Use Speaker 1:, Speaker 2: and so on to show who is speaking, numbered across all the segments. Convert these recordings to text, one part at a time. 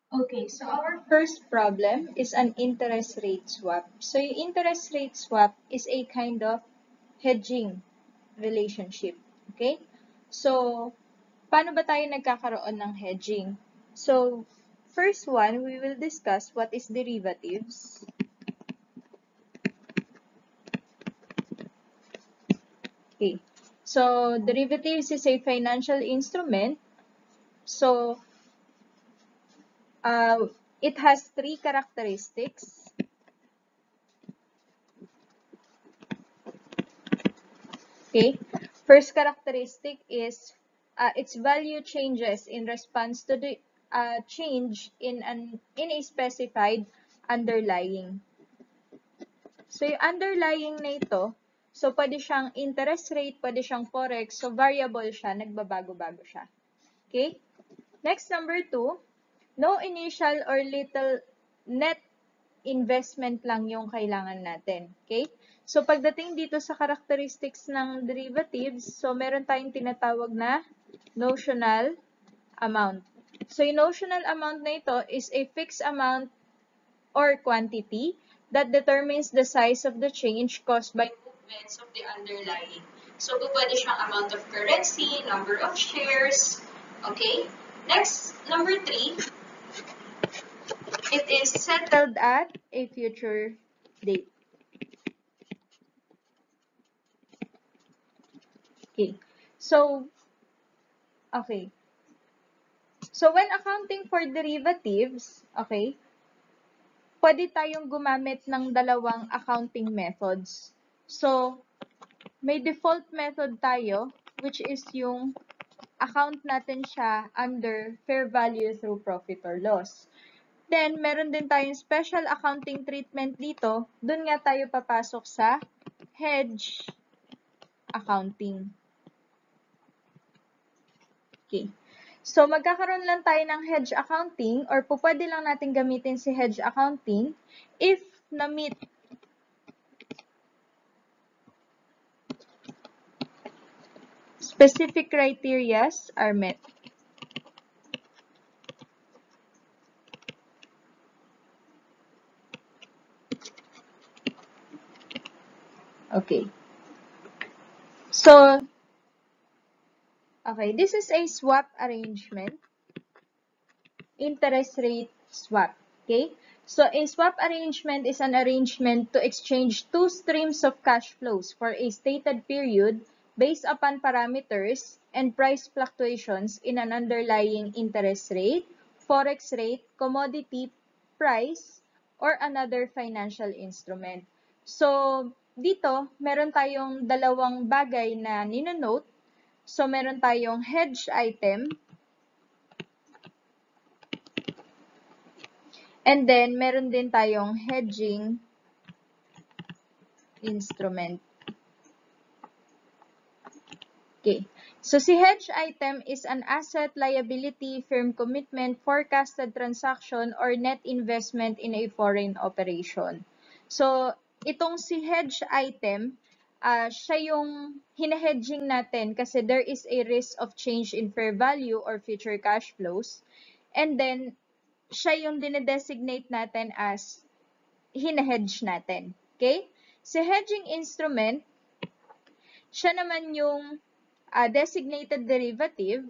Speaker 1: Okay, so our first problem is an interest rate swap. So yung interest rate swap is a kind of hedging relationship. Okay? So, paano ba tayo nagkakaroon ng hedging? So, first one, we will discuss what is derivatives. Okay. So, derivatives is a financial instrument. So, it has three characteristics. Okay. First characteristic is its value changes in response to the change in a specified underlying. So, yung underlying na ito, so pwede siyang interest rate, pwede siyang forex, so variable siya, nagbabago-bago siya. Okay? Next, number 2, no initial or little net investment lang yung kailangan natin. Okay? So, pagdating dito sa characteristics ng derivatives, so meron tayong tinatawag na notional amount. So, yung notional amount na ito is a fixed amount or quantity that determines the size of the change caused by movements of the underlying. So, pwede siyang amount of currency, number of shares. Okay? Next, number 3, it is settled at a future date. Okay. So, okay. So, when accounting for derivatives, okay, pwede tayong gumamit ng dalawang accounting methods. So, may default method tayo, which is yung account natin siya under fair value through profit or loss. Then, meron din tayong special accounting treatment dito. Doon nga tayo papasok sa hedge accounting. Okay. So, magkakaroon lang tayo ng hedge accounting or pwede lang natin gamitin si hedge accounting if na-meet specific criterias are met. Okay. So, okay, this is a swap arrangement. Interest rate swap. Okay? So, a swap arrangement is an arrangement to exchange two streams of cash flows for a stated period based upon parameters and price fluctuations in an underlying interest rate, forex rate, commodity price, or another financial instrument. So, dito, meron tayong dalawang bagay na ninonote. So, meron tayong hedge item. And then, meron din tayong hedging instrument. Okay. So, si hedge item is an asset, liability, firm commitment, forecasted transaction, or net investment in a foreign operation. So, itong si hedge item, siya yung hinahedging natin kasi there is a risk of change in fair value or future cash flows. And then, siya yung dinedesignate natin as hinahedge natin. Okay? Si hedging instrument, siya naman yung designated derivative,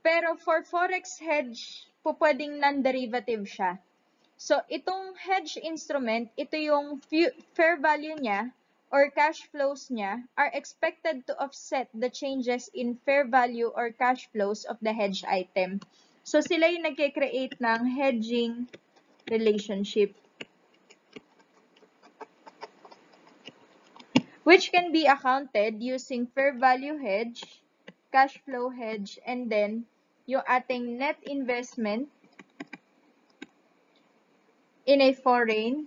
Speaker 1: pero for forex hedge, pwedeng non-derivative siya. So, itong hedge instrument, ito yung fair value niya or cash flows niya are expected to offset the changes in fair value or cash flows of the hedge item. So, sila yung nagkikreate ng hedging relationship, which can be accounted using fair value hedge, cash flow hedge, and then yung ating net investment in a foreign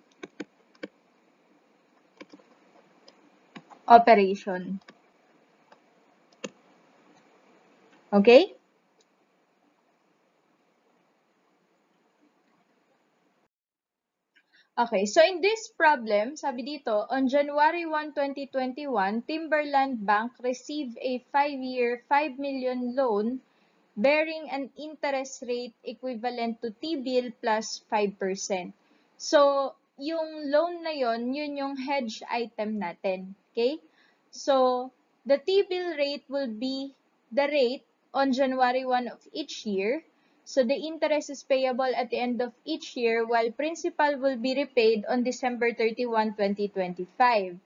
Speaker 1: operation. Okay? Okay, so in this problem, sabi dito, on January 1, 2021, Timberland Bank received a 5-year, 5 million loan bearing an interest rate equivalent to T-bill plus 5%. So, yung loan na yon, yun yung hedge item natin. Okay? So, the T-bill rate will be the rate on January 1 of each year. So, the interest is payable at the end of each year while principal will be repaid on December 31, 2025.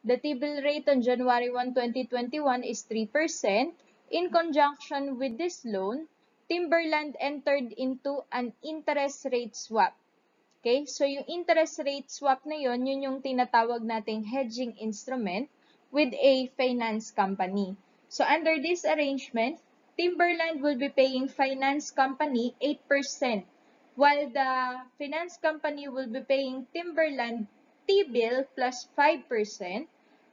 Speaker 1: The T-bill rate on January 1, 2021 is 3%. In conjunction with this loan, Timberland entered into an interest rate swap. Okay? So, yung interest rate swap na yun yung tinatawag nating hedging instrument with a finance company. So, under this arrangement, Timberland will be paying finance company 8%, while the finance company will be paying Timberland T-bill plus 5%.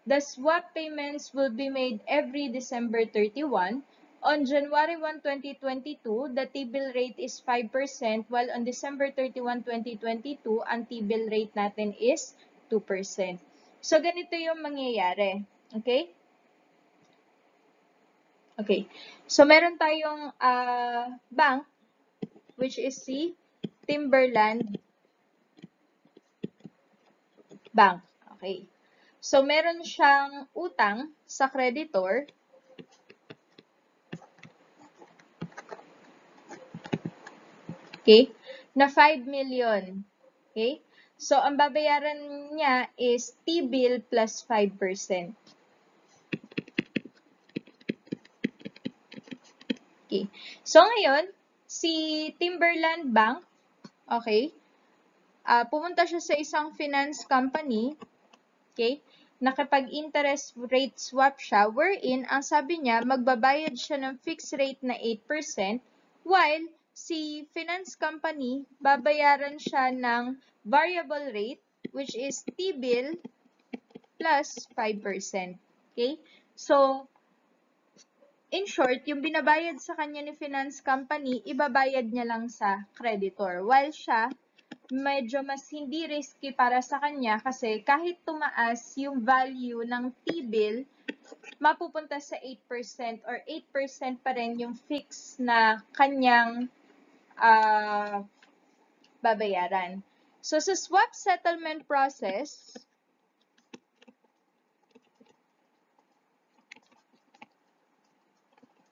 Speaker 1: The swap payments will be made every December 31. On January 1, 2022, the T-bill rate is 5%, while on December 31, 2022, ang T-bill rate natin is 2%. So, ganito yung mangyayari. Okay? Okay. So, meron tayong bank, which is si Timberland Bank. Okay. So, meron siyang utang sa creditor. Okay? Na 5 million. Okay? So, ang babayaran niya is T-bill plus 5%. Okay. So, ngayon, si Timberland Bank, okay, pumunta siya sa isang finance company, okay, nakipag-interest rate swap siya, wherein, ang sabi niya, magbabayad siya ng fixed rate na 8%, while si finance company, babayaran siya ng variable rate, which is T-bill plus 5%. Okay? So, in short, yung binabayad sa kanya ni finance company, ibabayad niya lang sa creditor. While siya, medyo mas hindi risky para sa kanya kasi kahit tumaas yung value ng T-bill, mapupunta sa 8% or 8% pa rin yung fix na kanyang babayaran. So, sa swap settlement process,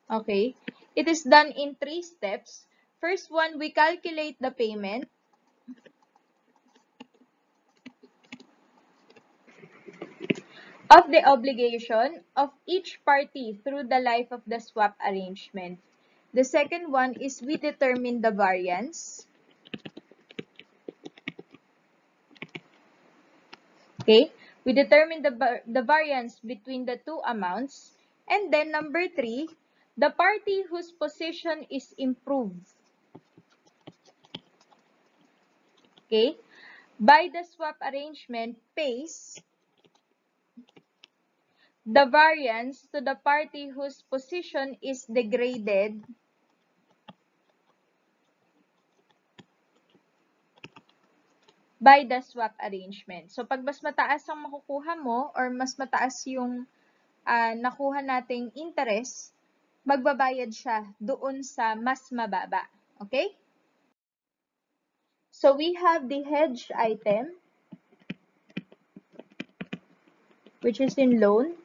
Speaker 1: okay, it is done in 3 steps. First one, we calculate the payment. Of the obligation of each party through the life of the swap arrangement. The second one is we determine the variance. Okay, we determine the variance between the two amounts. And then number 3, the party whose position is improved. Okay, by the swap arrangement pays the variance to the party whose position is degraded by the swap arrangement. So, pag mas mataas ang makukuha mo or mas mataas yung nakuha nating interest, magbabayad siya doon sa mas mababa. Okay? So, we have the hedge item, which is in loan.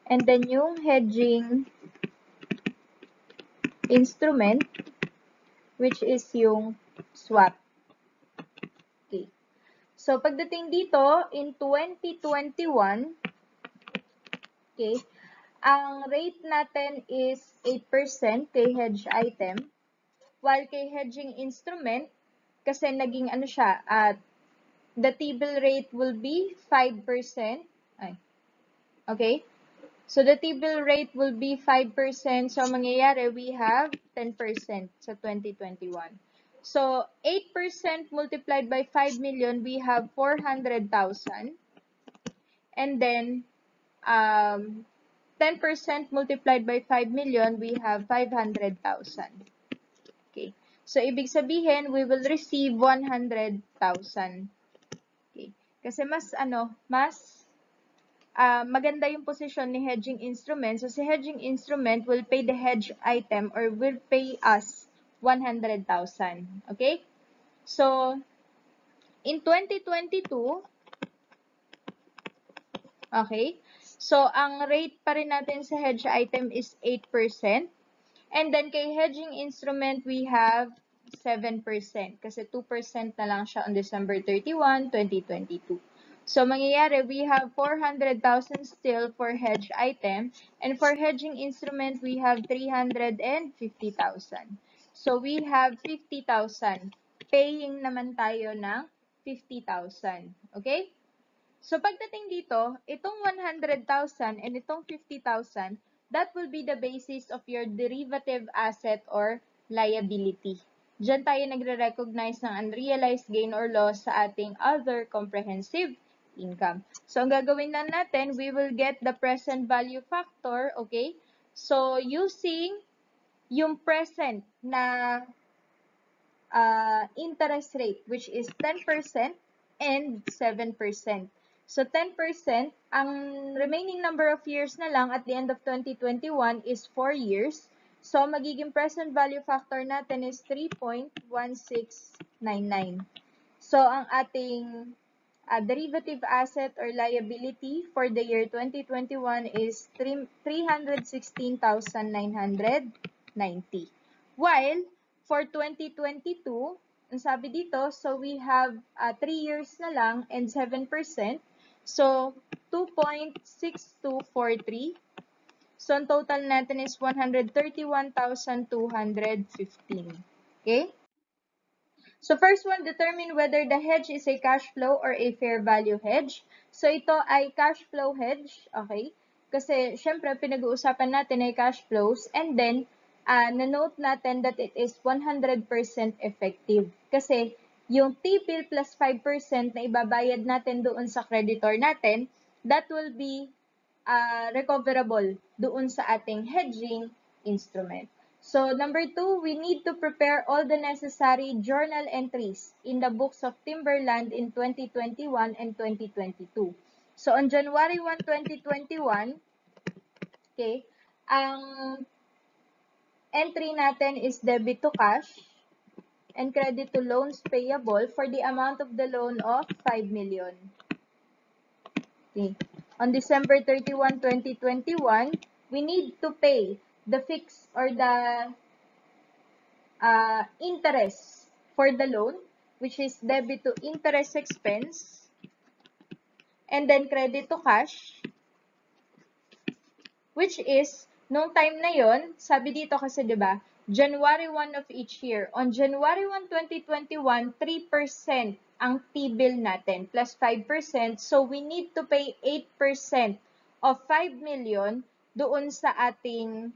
Speaker 1: And then yung hedging instrument, which is yung swap. Okay. So, pagdating dito, in 2021, okay, ang rate natin is 8% kay hedge item, while kay hedging instrument, kasi naging ano siya, the T-bill rate will be 5%. Okay? So, the T-bill rate will be 5%. So, mangyayari, we have 10% sa 2021. So, 8% multiplied by 5 million, we have 400,000. And then, 10% multiplied by 5 million, we have 500,000. Okay. So, ibig sabihin, we will receive 100,000. Okay. Kasi mas maganda yung posisyon ni hedging instrument. So, si hedging instrument will pay the hedge item or will pay us 100,000. Okay? So, in 2022, okay, so ang rate pa rin natin sa hedge item is 8%. And then kay hedging instrument, we have 7% kasi 2% na lang siya on December 31, 2022. So, mangyayari, we have 400,000 still for hedge item. And for hedging instrument, we have 350,000. So, we have 50,000. Paying naman tayo ng 50,000. Okay? So, pagdating dito, itong 100,000 and itong 50,000, that will be the basis of your derivative asset or liability. Diyan tayo nagre-recognize ng unrealized gain or loss sa ating other comprehensive income. So, ang gagawin lang natin, we will get the present value factor, okay? So, using yung present na interest rate, which is 10% and 7%. So, 10%, ang remaining number of years na lang at the end of 2021 is 4 years. So, magiging present value factor natin is 3.1699. So, ang ating derivative asset or liability for the year 2021 is 316,990. While, for 2022, ang sabi dito, so we have 3 years na lang and 7%. So, 2.6243. So, ang total natin is 131,215. Okay? So, first one, determine whether the hedge is a cash flow or a fair value hedge. So, ito ay cash flow hedge. Okay? Kasi, syempre, pinag-uusapan natin ay cash flows. And then, na-note natin that it is 100% effective. Kasi, yung T-bill plus 5% na ibabayad natin doon sa creditor natin, that will be recoverable doon sa ating hedging instrument. So, number 2, we need to prepare all the necessary journal entries in the books of Timberland in 2021 and 2022. So, on January 1, 2021, okay, ang entry natin is debit to cash and credit to loans payable for the amount of the loan of 5 million. Okay. On December 31, 2021, we need to pay the fixed or the interest for the loan, which is debit to interest expense, and then credit to cash, which is, nung time na yon, sabi dito kasi, di ba, January 1 of each year. On January 1, 2021, 3% ang T-bill natin, plus 5%. So, we need to pay 8% of 5 million doon sa ating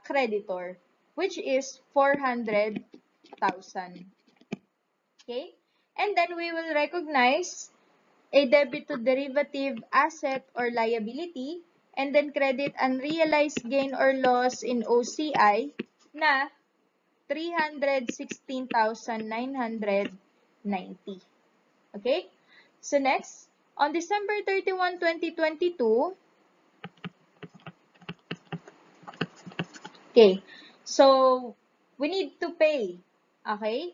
Speaker 1: creditor, which is 400,000. Okay? And then, we will recognize a debit to derivative asset or liability, and then credit unrealized gain or loss in OCI na 316,990. Okay? So next, on December 31, 2022, okay, so we need to pay, okay,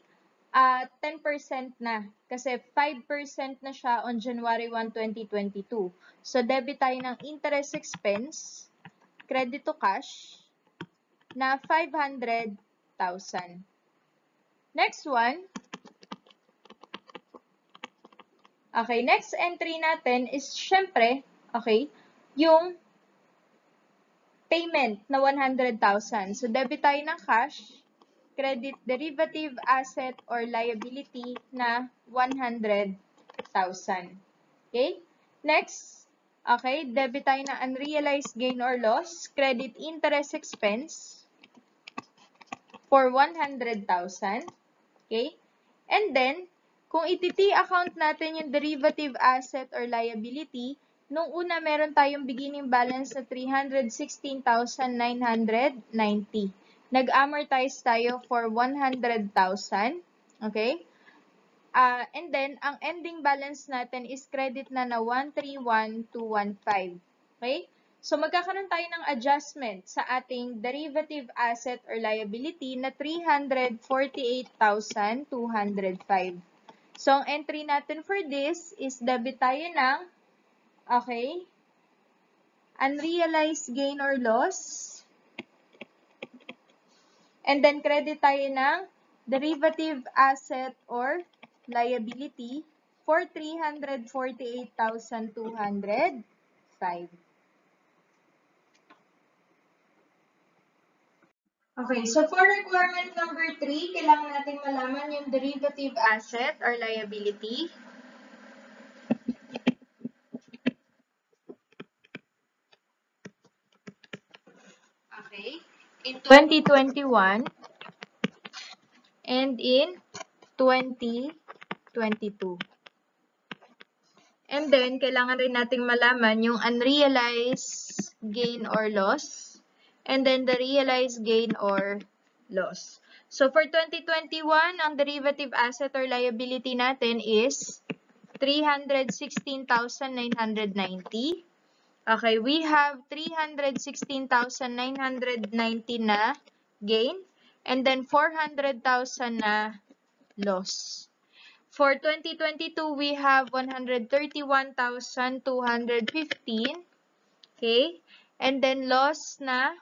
Speaker 1: 10% na. Kasi 5% na siya on January 1, 2022. So, debit tayo ng interest expense, credit to cash, na 500,000. Next one. Okay, next entry natin is, syempre, okay, yung payment na 100,000. So, debit tayo ng cash, credit derivative asset or liability na 100,000. Okay? Next, okay, debit tayo ng unrealized gain or loss, credit interest expense for 100,000. Okay? And then, kung iti-T account natin yung derivative asset or liability, nung una meron tayong beginning balance na 316,990. Nag-amortize tayo for 100,000. Okay? And then, ang ending balance natin is credit na 131,215. Okay? So, magkakaroon tayo ng adjustment sa ating derivative asset or liability na 348,205. So, ang entry natin for this is debit tayo ng, okay, unrealized gain or loss. And then, credit tayo ng derivative asset or liability for 348,205. Okay, so for requirement number 3, kailangan natin malaman yung derivative asset or liability. Okay, in 2021 and in 2022. And then, kailangan rin nating malaman yung unrealized gain or loss, and then the realized gain or loss. So, for 2021, ang derivative asset or liability natin is 316,990. Okay, we have 316,990 na gain, and then 400,000 na loss. For 2022, we have 131,215. Okay? And then loss na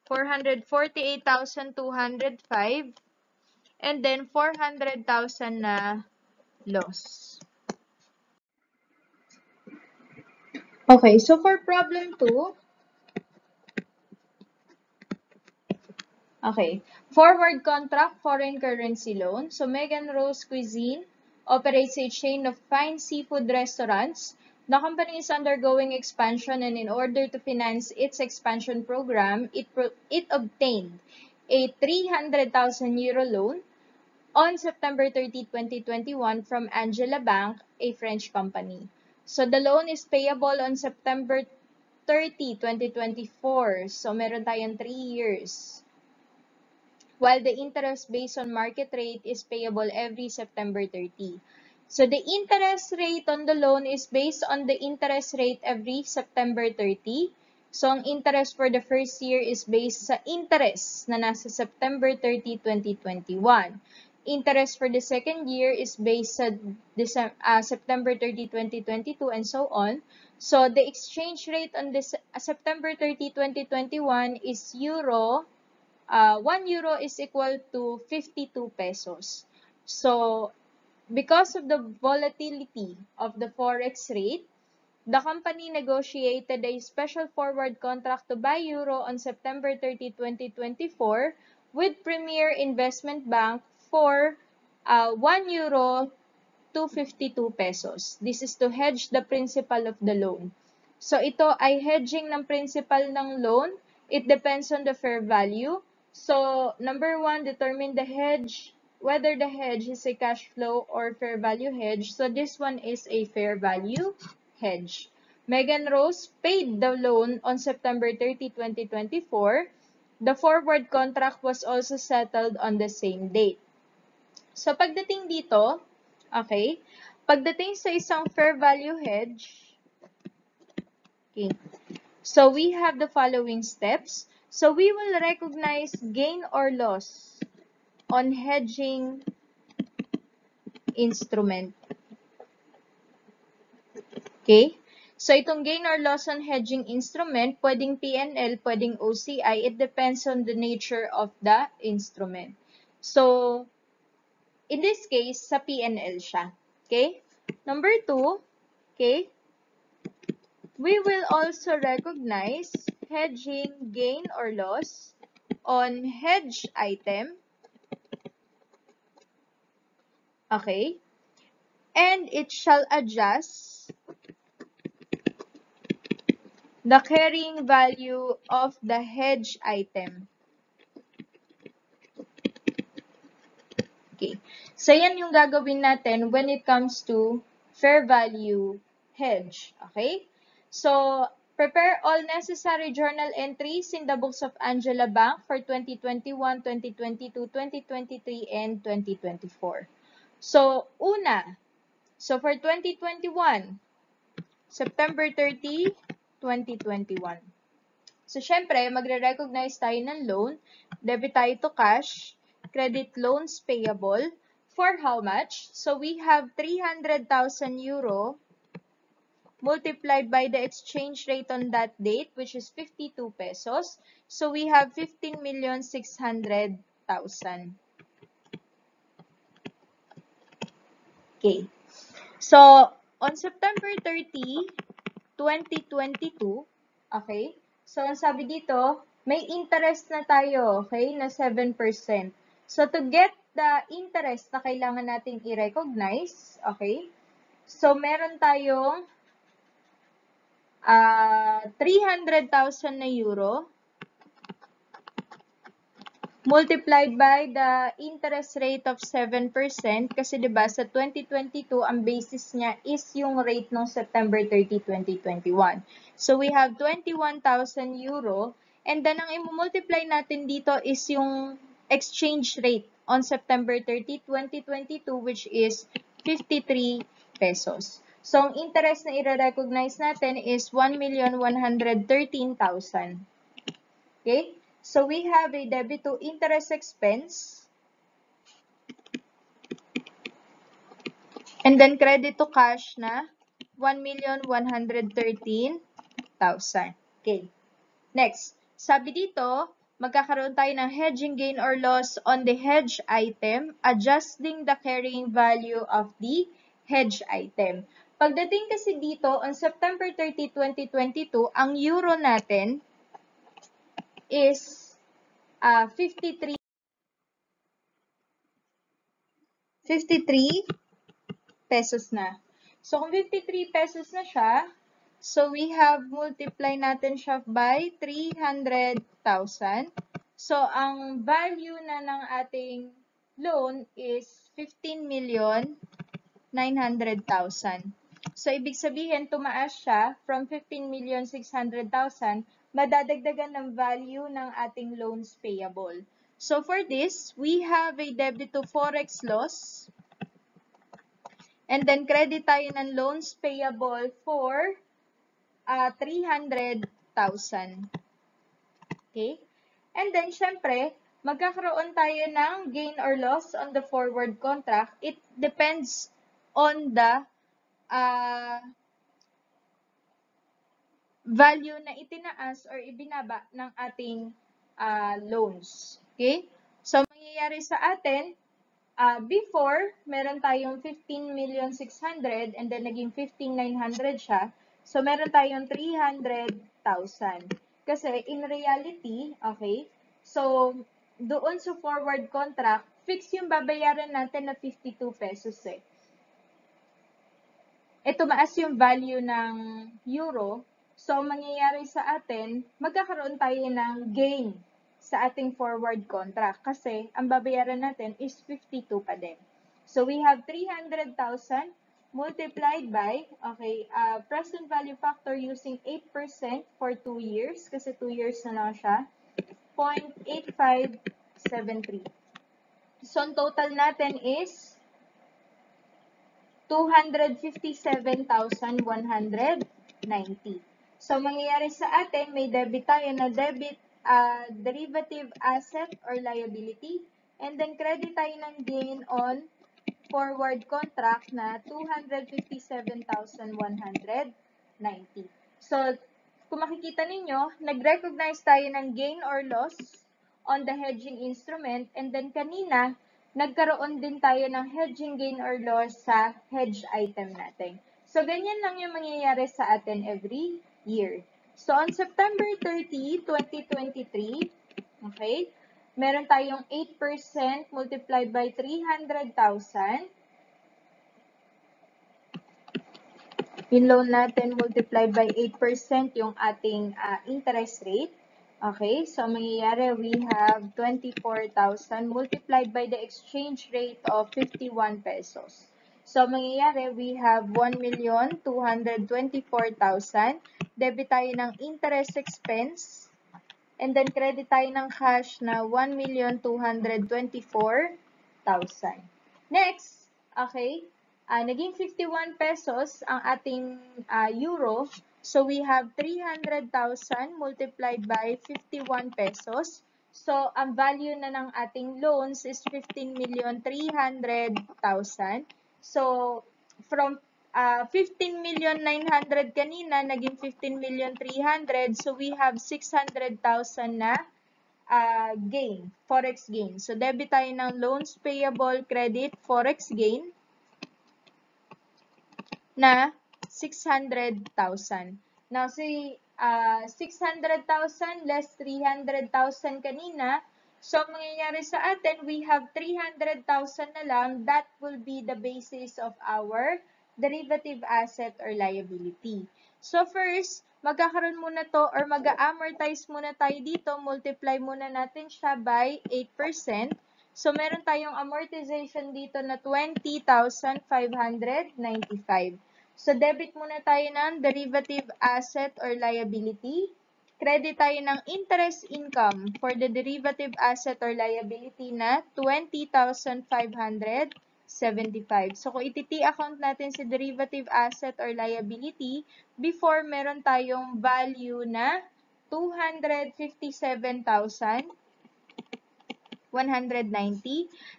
Speaker 1: 448,205. And then 400,000 na loss. Okay, so for problem 2, okay, forward contract foreign currency loan. So Megan Rose Cuisine operates a chain of fine seafood restaurants. The company is undergoing expansion, and in order to finance its expansion program, it obtained a 300,000 euro loan on September 30, 2021 from Angela Bank, a French company. So the loan is payable on September 30, 2024. So meron tayong 3 years. While the interest based on market rate is payable every September 30. So the interest rate on the loan is based on the interest rate every September 30. So ang interest for the first year is based sa interest na nasa September 30, 2021. Interest for the second year is based sa September 30, 2022 and so on. So the exchange rate on this September 30, 2021 is euro. 1 euro is equal to 52 pesos. So, because of the volatility of the forex rate, the company negotiated a special forward contract to buy euro on September 30, 2024 with Premier Investment Bank for 1 euro to 52 pesos. This is to hedge the principal of the loan. So, ito ay hedging ng principal ng loan. It depends on the fair value. So, number 1, determine the hedge, whether the hedge is a cash flow or fair value hedge. So, this one is a fair value hedge. Megan Rose paid the loan on September 30, 2024. The forward contract was also settled on the same date. So, pagdating dito, okay, pagdating sa isang fair value hedge, okay, so we have the following steps. So we will recognize gain or loss on hedging instrument. Okay? So itong gain or loss on hedging instrument, pwedeng P&L, pwedeng OCI. It depends on the nature of the instrument. So, in this case, sa P&L siya. Okay? Number 2, okay, we will also recognize hedging gain or loss on hedge item. Okay? And it shall adjust the carrying value of the hedge item. Okay. So, yan yung gagawin natin when it comes to fair value hedge. Okay? So, prepare all necessary journal entries in the books of Angela Bank for 2021, 2022, 2023, and 2024. So, una, so for 2021, September 30, 2021. So, syempre, magre-recognize tayo ng loan, debit tayo to cash, credit loans payable, for how much? So, we have 300,000 euro multiplied by the exchange rate on that date, which is 52 pesos. So, we have 15,600,000. Okay. So, on September 30, 2022, okay? So, ang sabi dito, may interest na tayo, okay, na 7%. So, to get the interest na kailangan nating i-recognize, okay? So, meron tayong 300,000 na euro multiplied by the interest rate of 7% kasi 'di ba sa 2022 ang basis niya is yung rate ng September 30, 2021. So we have 21,000 euro and then ang i-multiply natin dito is yung exchange rate on September 30, 2022 which is 53 pesos. So ang interest na i-recognize natin is 1,113,000. Okay? So, we have a debit to interest expense and then credit to cash na 1,113,000. Okay. Next, sabi dito, magkakaroon tayo ng hedging gain or loss on the hedge item, adjusting the carrying value of the hedge item. Pagdating kasi dito, on September 30, 2022, ang euro natin is 53 pesos na. So, kung 53 pesos na siya, so we have multiply natin siya by 300,000. So, ang value na ng ating loan is 15,900,000. So, ibig sabihin, tumaas siya from 15,600,000, madadagdagan ng value ng ating loans payable. So, for this, we have a debit to forex loss. And then, credit tayo ng loans payable for 300,000. Okay? And then, syempre, magkakaroon tayo ng gain or loss on the forward contract. It depends on the value na itinaas or ibinaba ng ating loans. Okay? So, mangyayari sa atin, before, meron tayong 15,600,000 and then naging 15,900 siya. So, meron tayong 300,000. Kasi, in reality, okay, so, doon sa forward contract, fix yung babayaran natin na 52 pesos eh. Tumaas yung value ng euro. So, mangyayari sa atin, magkakaroon tayo ng gain sa ating forward contract kasi ang babayaran natin is 52 pa din. So, we have 300,000 multiplied by, okay, present value factor using 8% for 2 years kasi 2 years na lang siya, 0.8573. So, ang total natin is 257,190. So, mangyayari sa atin, may debit tayo na derivative asset or liability. And then, credit tayo ng gain on forward contract na 257,190. So, kung makikita ninyo, nag-recognize tayo ng gain or loss on the hedging instrument. And then, kanina, nagkaroon din tayo ng hedging gain or loss sa hedge item natin. So, ganyan lang yung mangyayari sa atin every year. So, on September 30, 2023, okay, meron tayong 8% multiplied by 300,000. Yung loan natin multiplied by 8% yung ating interest rate. Okay, so mangyayari, we have 24,000 multiplied by the exchange rate of 51 pesos. So, mangyayari, we have 1,224,000. Debit tayo ng interest expense. And then, credit tayo ng cash na 1,224,000. Next, Okay? Naging 51 pesos ang ating euro. So, we have 300,000 multiplied by 51 pesos. So, ang value na ng ating loans is 15,300,000. So, from 15,900,000 kanina, naging 15,300,000. So, we have 600,000 na gain, forex gain. So, debit tayo ng loans payable, credit, forex gain na 600,000. Now, si 600,000 less 300,000 kanina, so mangyayari sa atin, we have 300,000 na lang. That will be the basis of our derivative asset or liability. So, first, magkakaroon muna to or mag-amortize muna tayo dito. Multiply muna natin siya by 8%. So, meron tayong amortization dito na 20,595. So, debit muna tayo ng derivative asset or liability. Credit tayo ng interest income for the derivative asset or liability na 20,575. So, kung iti-T account natin si derivative asset or liability, before meron tayong value na 257,190.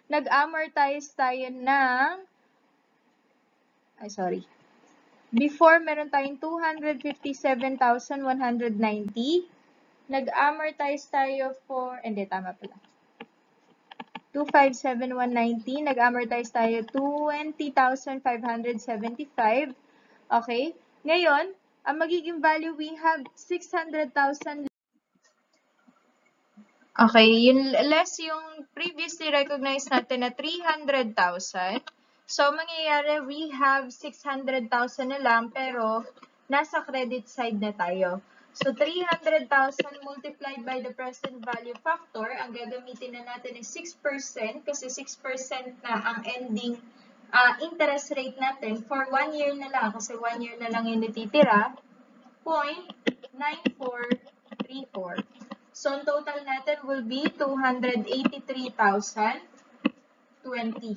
Speaker 1: Nag-amortize tayo ng, before meron tayong 257,190. Nag-amortize tayo for, hindi, tama pala. 257,190. Nag-amortize tayo 20,575. Okay? Ngayon, ang magiging value, we have 600,000. Okay, yun less yung previously recognized natin na 300,000. So, mangyayari, we have 600,000 na lang, pero nasa credit side na tayo. So, 300,000 multiplied by the present value factor, ang gagamitin na natin is 6%, kasi 6% na ang ending interest rate natin for 1 year na lang, kasi 1 year na lang yung natitira, 0.9434. So, ang total natin will be 283,020.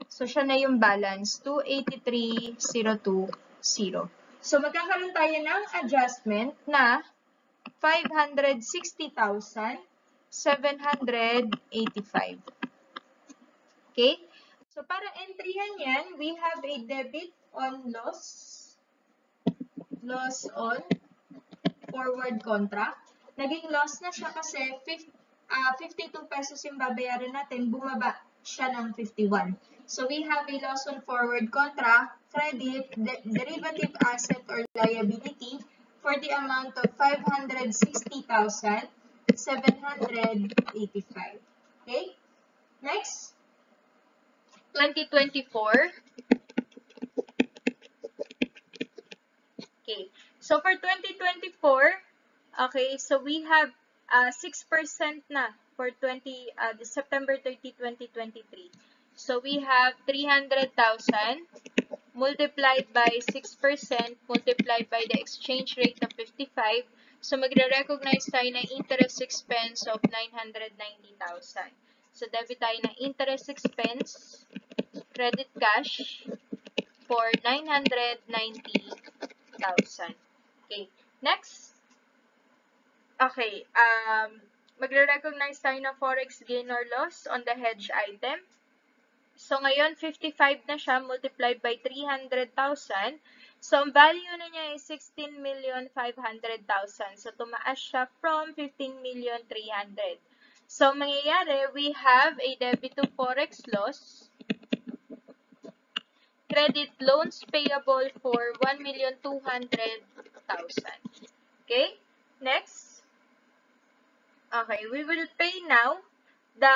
Speaker 1: So, siya na yung balance, 283,020. So, magkakaroon tayo ng adjustment na 560,785. Okay? So, para entryhan yan, we have a debit on loss on forward contract. Naging loss na siya kasi 52 pesos yung babayaran natin, bumaba siya ng 51. So, we have a loss on forward contract, credit, derivative asset or liability for the amount of 560,785. Okay? Next, 2024. Okay. So, for 2024, okay, so we have 6% na for September 30, 2023. So, we have 300,000 multiplied by 6% multiplied by the exchange rate of 55. So, magre-recognize tayo ng interest expense of 990,000. So, debit tayo ng interest expense, credit cash for 990,000. Okay. Next. Okay. Magre-recognize tayo ng forex gain or loss on the hedge item. So, ngayon, 55 na siya multiplied by 300,000. So, ang value na niya is 16,500,000. So, tumaas siya from 15,300,000. So, mangyayari, we have a debit to forex loss, credit loans payable for 1,200,000. Okay? Next. Okay, we will pay now the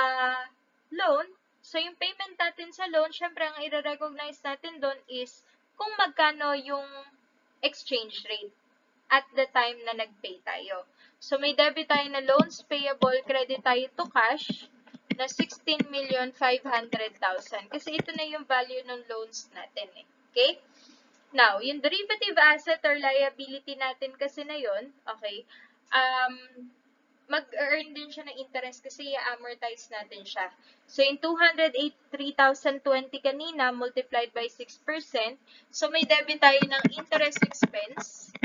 Speaker 1: loan. So, yung payment natin sa loan, syempre, ang i-recognize natin doon is kung magkano yung exchange rate at the time na nag-pay tayo. So, may debit tayo na loans payable, credit tayo to cash na 16,500,000. Kasi ito na yung value ng loans natin eh. Okay? Now, yung derivative asset or liability natin kasi na yun, okay, mag-earn din siya ng interest kasi i-amortize natin siya. So, yung 283,020 kanina, multiplied by 6%. So, may debit tayo ng interest expense.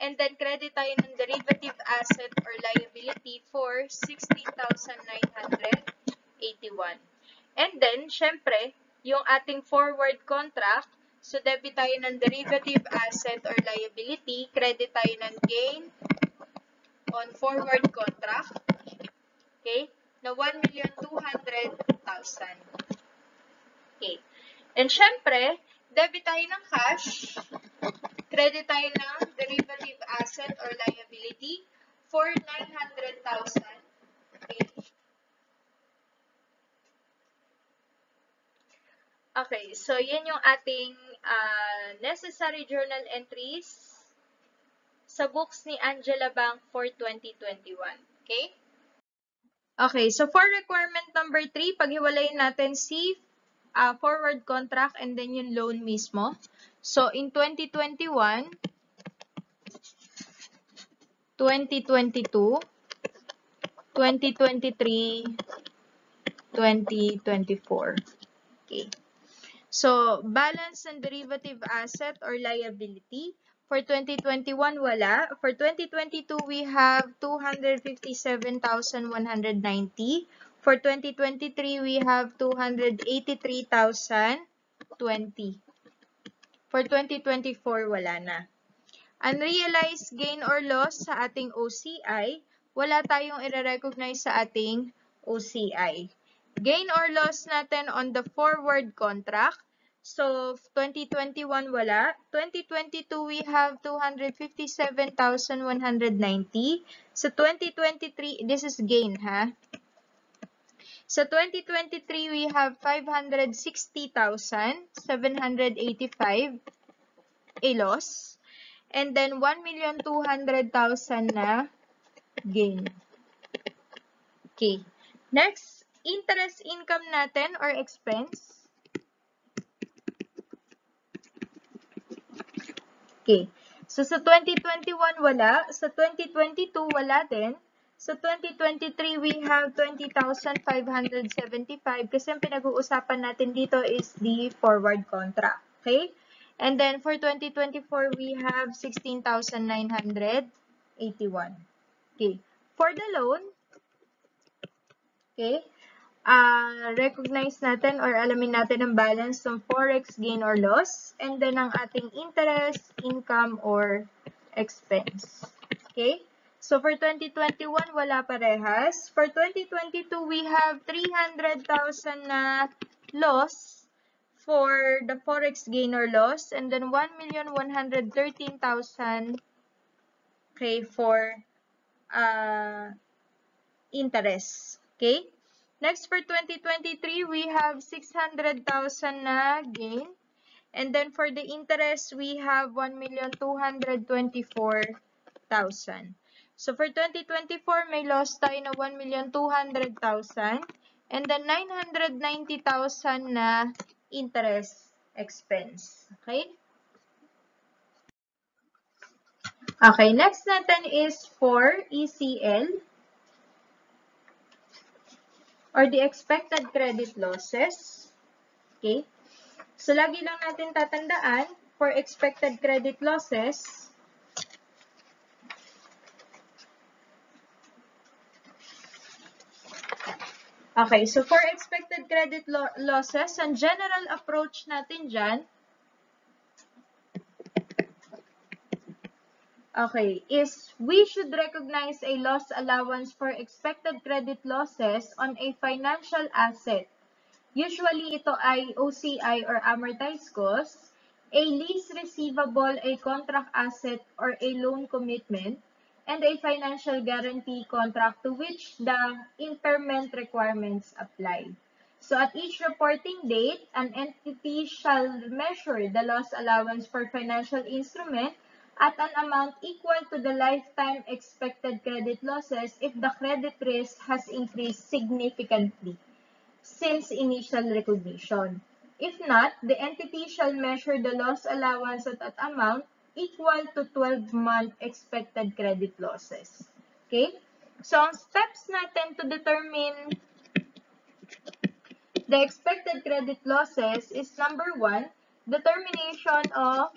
Speaker 1: And then, credit tayo ng derivative asset or liability for 16,981. And then, syempre, yung ating forward contract, so debit tayo ng derivative asset or liability, credit tayo ng gain on forward contract, okay, na 1,200,000. Okay. And syempre, debit tayo ng cash, credit tayo ng derivative asset or liability for 900,000. Okay. Okay, so yan yung ating necessary journal entries sa books ni Angela Bank for 2021. Okay? Okay, so for requirement number 3, paghiwalayin natin si forward contract and then yung loan mismo. So, in 2021, 2022, 2023, 2024. Okay. So, balance and derivative asset or liability. For 2021, wala. For 2022, we have 257,190. For 2023, we have 283,020. For 2024, wala na. Unrealized gain or loss sa ating OCI, wala tayong i-recognize sa ating OCI. Gain or loss natin on the forward contract. So, 2021 wala. 2022 we have 257,190. So, 2023, this is gain ha. So, 2023 we have 560,785 a loss. And then, 1,200,000 na gain. Okay. Next, interest income natin or expense. Okay. So, sa 2021, wala. Sa 2022, wala din. Sa 2023, we have 20,575 kasi ang pinag-uusapan natin dito is the forward contract. Okay? And then, for 2024, we have 16,981. Okay. For the loan, okay, recognize natin or alamin natin ang balance ng forex gain or loss, and then ang ating interest, income, or expense. Okay? So, for 2021, wala parehas. For 2022, we have 300,000 na loss for the forex gain or loss, and then 1,113,000 okay, for interest. Okay? Next, for 2023, we have 600,000 na gain. And then for the interest, we have 1,224,000. So for 2024, may loss tayo na 1,200,000. And then 990,000 na interest expense. Okay? Okay, next natin is for ECL. Or the expected credit losses. Okay? So, lagi lang natin tatandaan, for expected credit losses, okay, so for expected credit losses, ang general approach natin dyan, okay, is we should recognize a loss allowance for expected credit losses on a financial asset. Usually, ito ay OCI or amortized cost, a lease receivable, a contract asset, or a loan commitment, and a financial guarantee contract to which the impairment requirements apply. So, at each reporting date, an entity shall measure the loss allowance for financial instrument at an amount equal to the lifetime expected credit losses if the credit risk has increased significantly since initial recognition. If not, the entity shall measure the loss allowance at an amount equal to 12-month expected credit losses. Okay? So, ang steps natin to determine the expected credit losses is number 1, determination of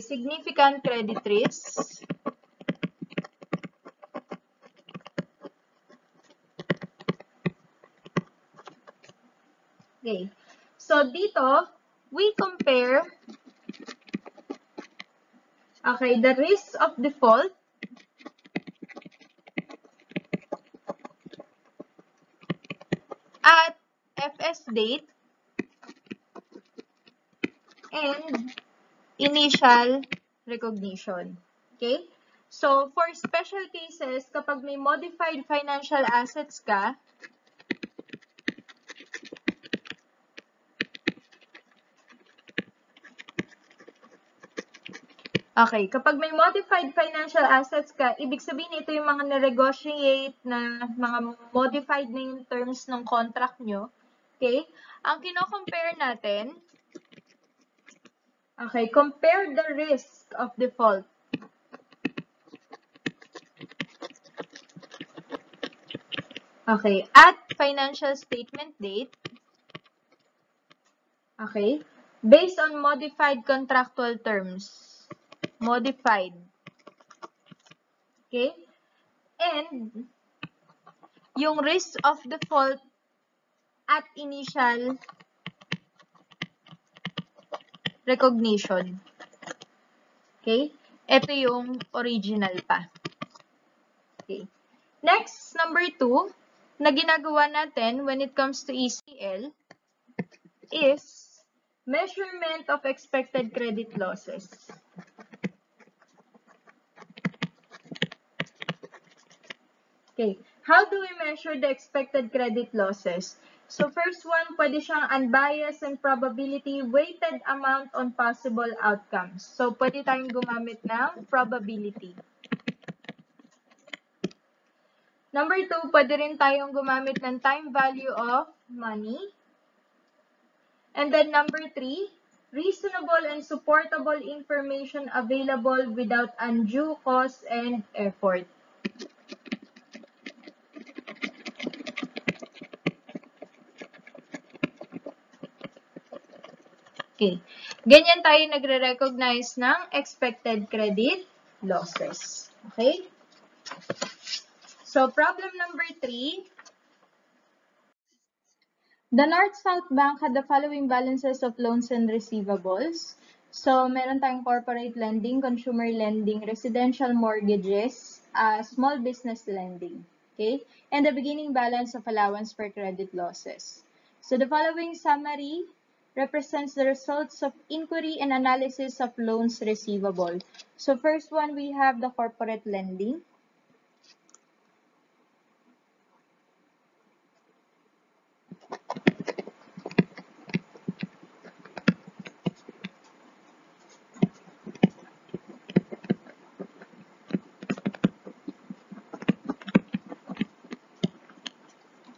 Speaker 1: significant credit risks. Okay. So, dito, we compare the risks of default at FS date and initial recognition. Okay? So, for special cases, kapag may modified financial assets ka, kapag may modified financial assets ka, ibig sabihin ito yung mga na-negotiate na mga modified na yung terms ng contract nyo. Okay? Ang kino-compare natin, compare the risk of default. At financial statement date. Based on modified contractual terms. Modified. Okay? And yung risk of default at initial recognition. Okay? Ito yung original pa. Okay. Next, number 2, na ginagawa natin when it comes to ECL is measurement of expected credit losses. Okay. How do we measure the expected credit losses? So, first one, pwede siyang unbiased and probability weighted amount on possible outcomes. So, pwede tayong gumamit ng probability. Number 2, pwede rin tayong gumamit ng time value of money. And then number 3, reasonable and supportable information available without undue cost and effort. Okay. Ganyan tayo nagre-recognize ng expected credit losses. Okay? So, problem number 3. The North-South Bank had the following balances of loans and receivables. So, meron tayong corporate lending, consumer lending, residential mortgages, small business lending. Okay? And the beginning balance of allowance for credit losses. So, the following summary represents the results of inquiry and analysis of loans receivable. So, first one, we have the corporate lending.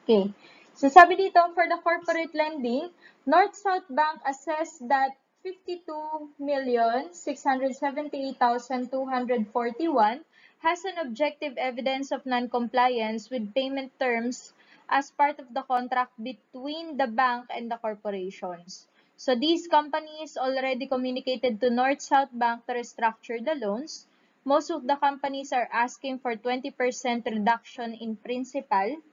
Speaker 1: Okay. So, sabi dito, for the corporate lending, North-South Bank assessed that 52,678,241 has an objective evidence of non-compliance with payment terms as part of the contract between the bank and the corporations. So, these companies already communicated to North-South Bank to restructure the loans. Most of the companies are asking for 20% reduction in principal.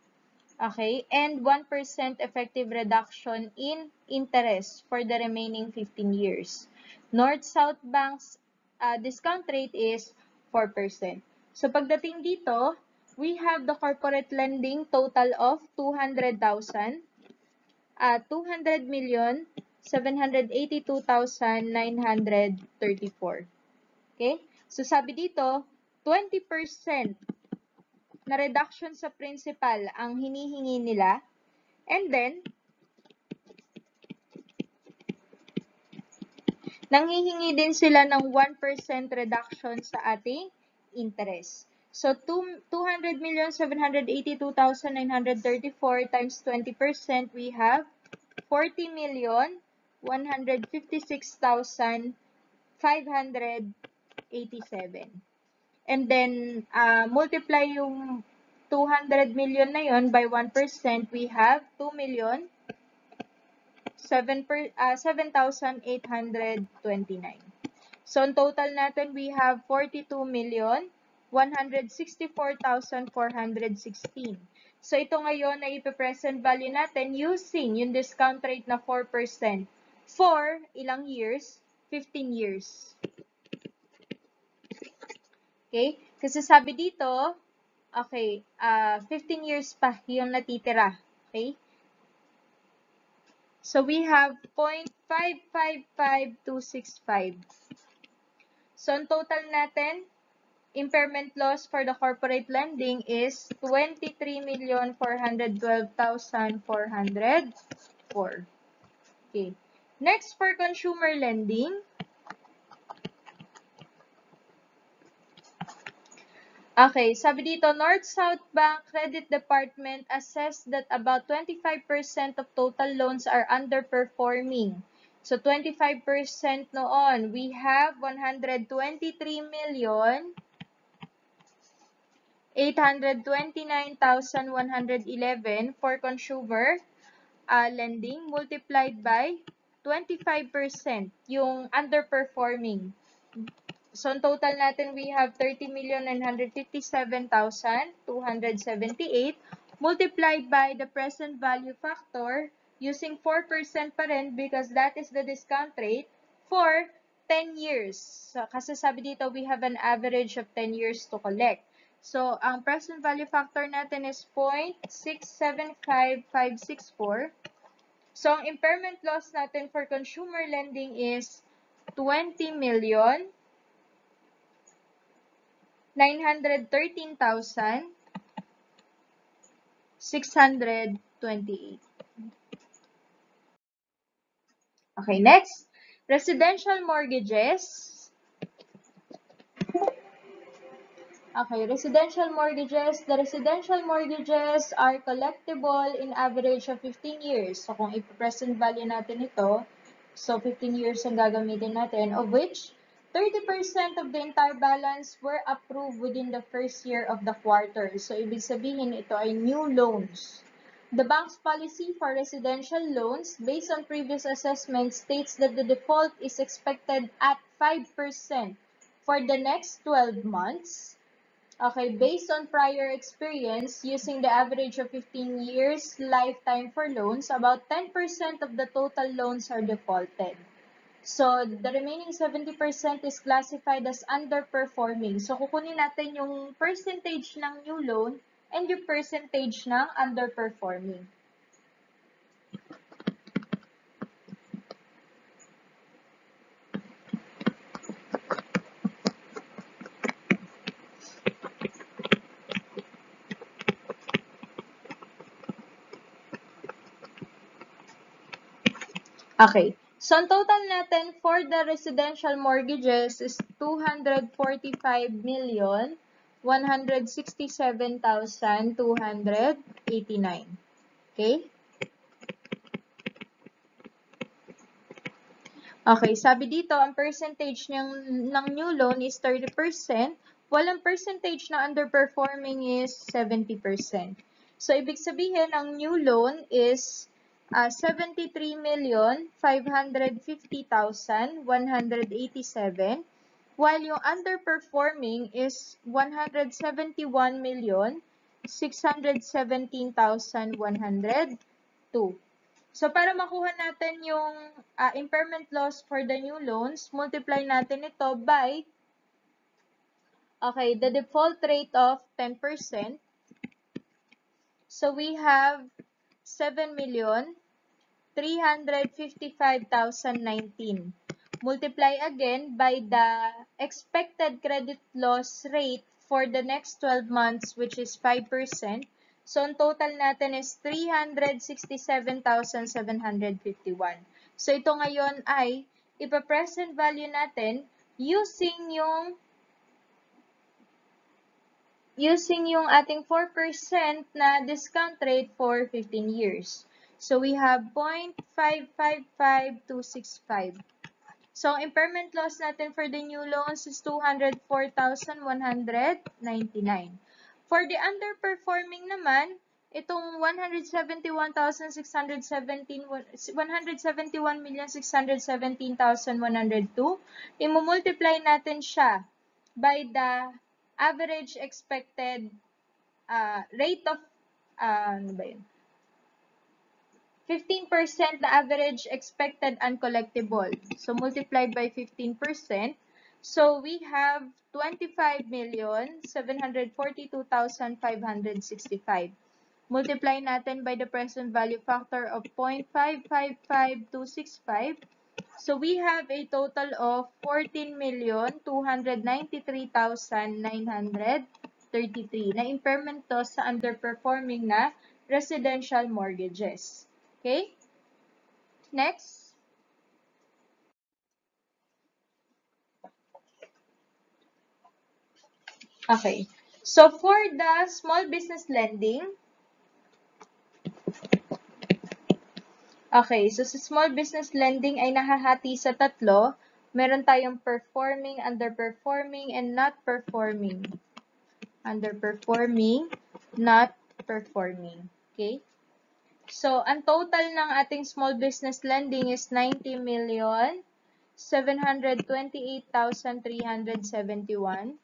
Speaker 1: And 1% effective reduction in interest for the remaining 15 years. North-South Bank's discount rate is 4%. So, pagdating dito, we have the corporate lending total of 200,000, 200,782,934. Okay? So, sabi dito, 20% na reduction sa principal ang hinihingi nila. And then, nanghihingi din sila ng 1% reduction sa ating interest. So, 200,782,934 times 20%, we have 40,156,500 And then, multiply yung 200 million na yun by 1%, we have 7,829. So, in total natin, we have 42,164,416. So, ito ngayon ay ipe-present value natin using yung discount rate na 4% for ilang years? 15 years. Okay? Kasi sabi dito, okay, 15 years pa yung natitira. Okay? So, we have 0.555265. So, ang total natin, impairment loss for the corporate lending is 23,412,404. Okay. Next, for consumer lending, okay, sabi dito, North-South Bank Credit Department assessed that about 25% of total loans are underperforming. So, 25% noon, we have 123,829,111 for consumer lending multiplied by 25% yung underperforming. So, in total natin, we have 30,957,278 multiplied by the present value factor using 4% pa rin because that is the discount rate for 10 years. So, kasi sabi dito, we have an average of 10 years to collect. So, ang present value factor natin is 0.675564. So, ang impairment loss natin for consumer lending is 20,913,628. Okay, next. Residential mortgages. Okay, residential mortgages. The residential mortgages are collectible in average of 15 years. So, kung i-present value natin ito, so 15 years ang gagamitin natin, of which 30% of the entire balance were approved within the first year of the quarter. So, ibig sabihin, ito ay new loans. The bank's policy for residential loans, based on previous assessment, states that the default is expected at 5% for the next 12 months. Okay, based on prior experience, using the average of 15 years lifetime for loans, about 10% of the total loans are defaulted. So, the remaining 70% is classified as underperforming. So, kukunin natin yung percentage ng new loan and yung percentage ng underperforming. Okay. So, ang total natin for the residential mortgages is 245,167,289. Okay? Okay, sabi dito, ang percentage ng new loan is 30%, while ang percentage na underperforming is 70%. So, ibig sabihin, ang new loan is 73,550,187, while yung underperforming is 171,617,102. So, para makuha natin yung impairment loss for the new loans, multiply natin ito by, okay, the default rate of 10%. So, we have 7,355,019. Multiply again by the expected credit loss rate for the next 12 months, which is 5%. So, ang total natin is 367,751. So, ito ngayon ay ipa-present value natin using yung ating 4% na discount rate for 15 years. So, we have 0.555265. So, impairment loss natin for the new loans is 204,199. For the underperforming naman, itong 171,617,102, imumultiply natin siya by the average expected rate of, ano ba yun? 15% na average expected uncollectible. So, multiplied by 15%. So, we have 25,742,565. Multiply natin by the present value factor of 0.555265. So, we have a total of 14,293,933 na impairment to sa underperforming na residential mortgages. Okay? Next. Okay. So, for the small business lending, okay, so sa small business lending ay nahahati sa tatlo. Meron tayong performing, underperforming, and not performing. Underperforming, not performing. Okay? So, ang total ng ating small business lending is 90,728,371.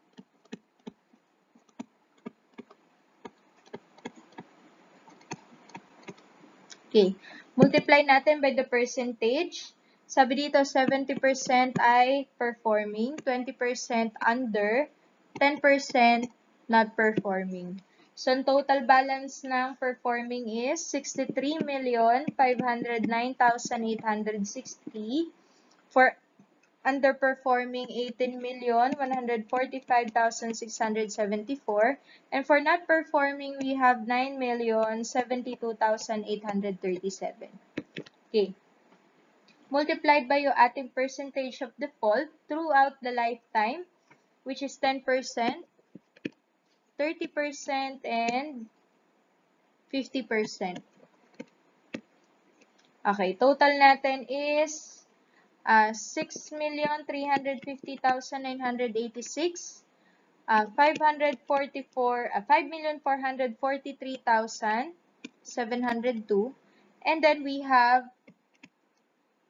Speaker 1: Okay. Multiply natin by the percentage. Sabi dito, 70% ay performing, 20% under, 10% not performing. So, ang total balance ng performing is 63,509,860. For underperforming, 18,145,674. And for not performing, we have 9,072,837. Okay. Multiplied by yung ating percentage of default throughout the lifetime, which is 10%, 30%, and 50%. Okay, total natin is 6,350,986, 5,443,702, and then we have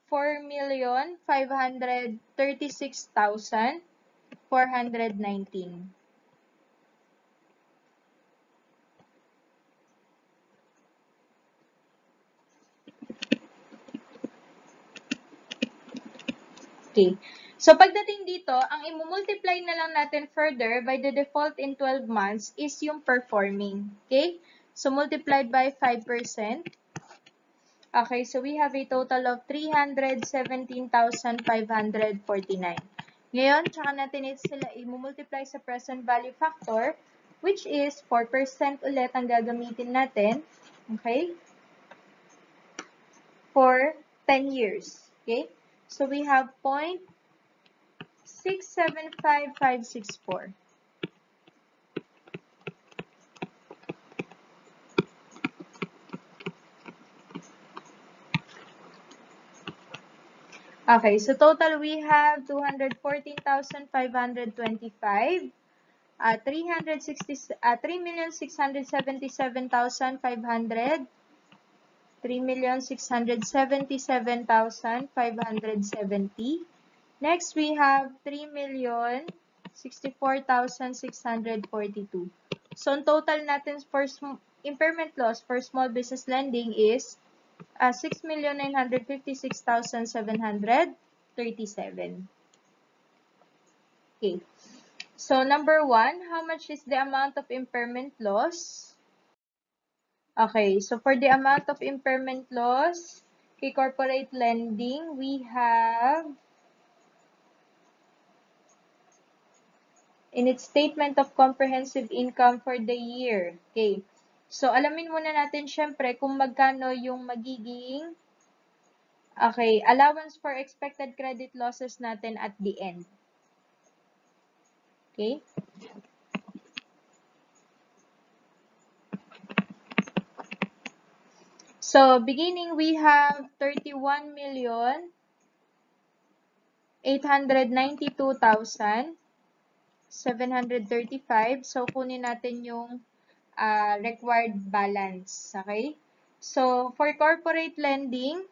Speaker 1: 4,536,419. Okay. So, pagdating dito, ang imumultiply na lang natin further by the default in 12 months is yung performing. Okay? So, multiplied by 5%. Okay, so we have a total of 317,549. Ngayon, tsaka natin sila imumultiply sa present value factor, which is 4% ulit ang gagamitin natin. Okay? For 10 years. Okay? So, we have 0.675564. Okay, so total we have 214,525, 3,677,500, 3,677,570. Next, we have 3,064,642. So, ang total natin for impairment loss for small business lending is 6,956,737. Okay. So, number 1, how much is the amount of impairment loss? Okay, so for the amount of impairment loss, kay corporate lending, we have in its statement of comprehensive income for the year. Okay. So, alamin muna natin syempre kung magkano yung magiging allowance for expected credit losses natin at the end. Okay? So, beginning we have 31 million 892,735. So, kunin natin yung required balance. Okay? So, for corporate lending,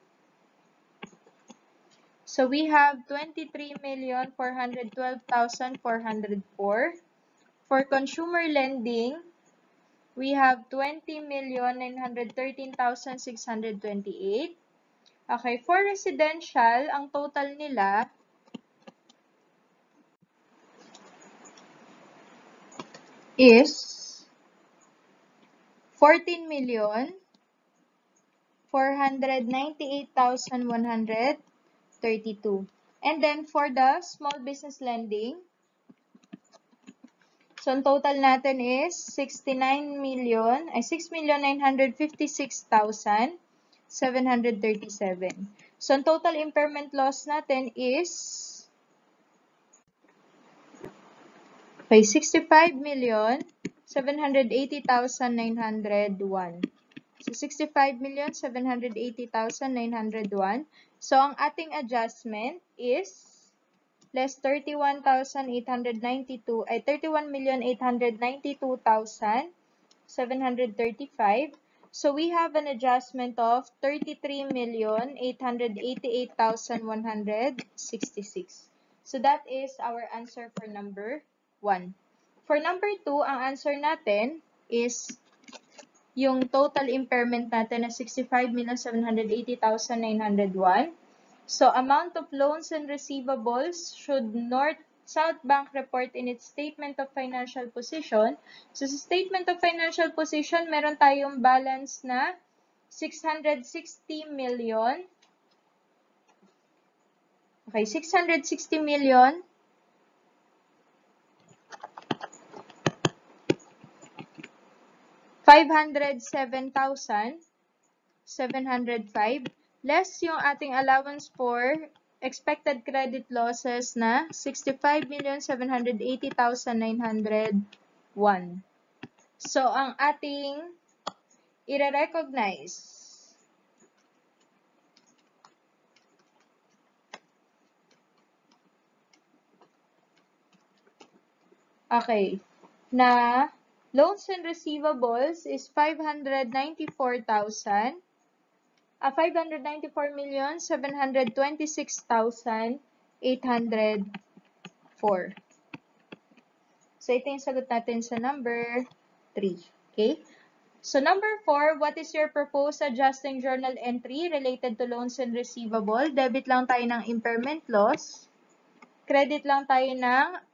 Speaker 1: so we have 23,412,404. For consumer lending, we have 20,913,628. Okay, for residential, ang total nila is 14,498,132. And then for the small business lending, so ang total natin is 6,956,737. So ang total impairment loss natin is 65,780,901. So 65,780,901. So ang ating adjustment is less 31,892 ay 31,892,735. So we have an adjustment of 33,888,166. So that is our answer for number 1. For number 2, ang answer natin is yung total impairment natin na 65,780,901. So, amount of loans and receivables should North-South Bank report in its Statement of Financial Position. So, sa Statement of Financial Position, meron tayong balance na 660 million. Okay, 660 million. 507,705 less yung ating allowance for expected credit losses na 65,780,901. So, ang ating i-recognize na loans and receivables is 594,726,804. So, ito yung sagot natin sa number 3. Okay? So, number 4, what is your proposed adjusting journal entry related to loans and receivable? Debit lang tayo ng impairment loss. Credit lang tayo ng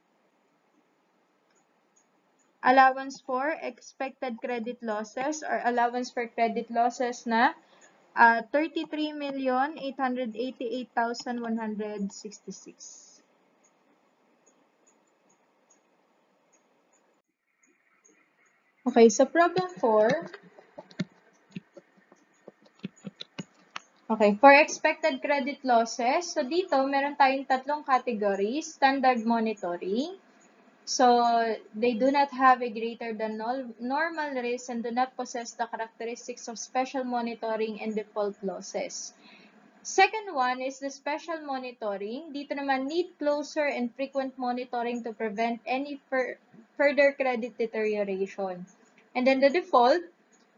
Speaker 1: allowance for expected credit losses or allowance for credit losses na 33,888,166. Okay, so problem 4. Okay, for expected credit losses, so dito meron tayong tatlong categories, standard monitoring. So, they do not have a greater than normal risk and do not possess the characteristics of special monitoring and default losses. Second one is the special monitoring. Dito naman, need closer and frequent monitoring to prevent any further credit deterioration. And then the default,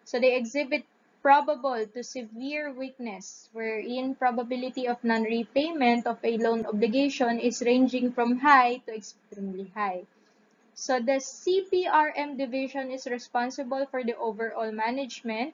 Speaker 1: so they exhibit probable to severe weakness, wherein probability of non-repayment of a loan obligation is ranging from high to extremely high. So the CPRM division is responsible for the overall management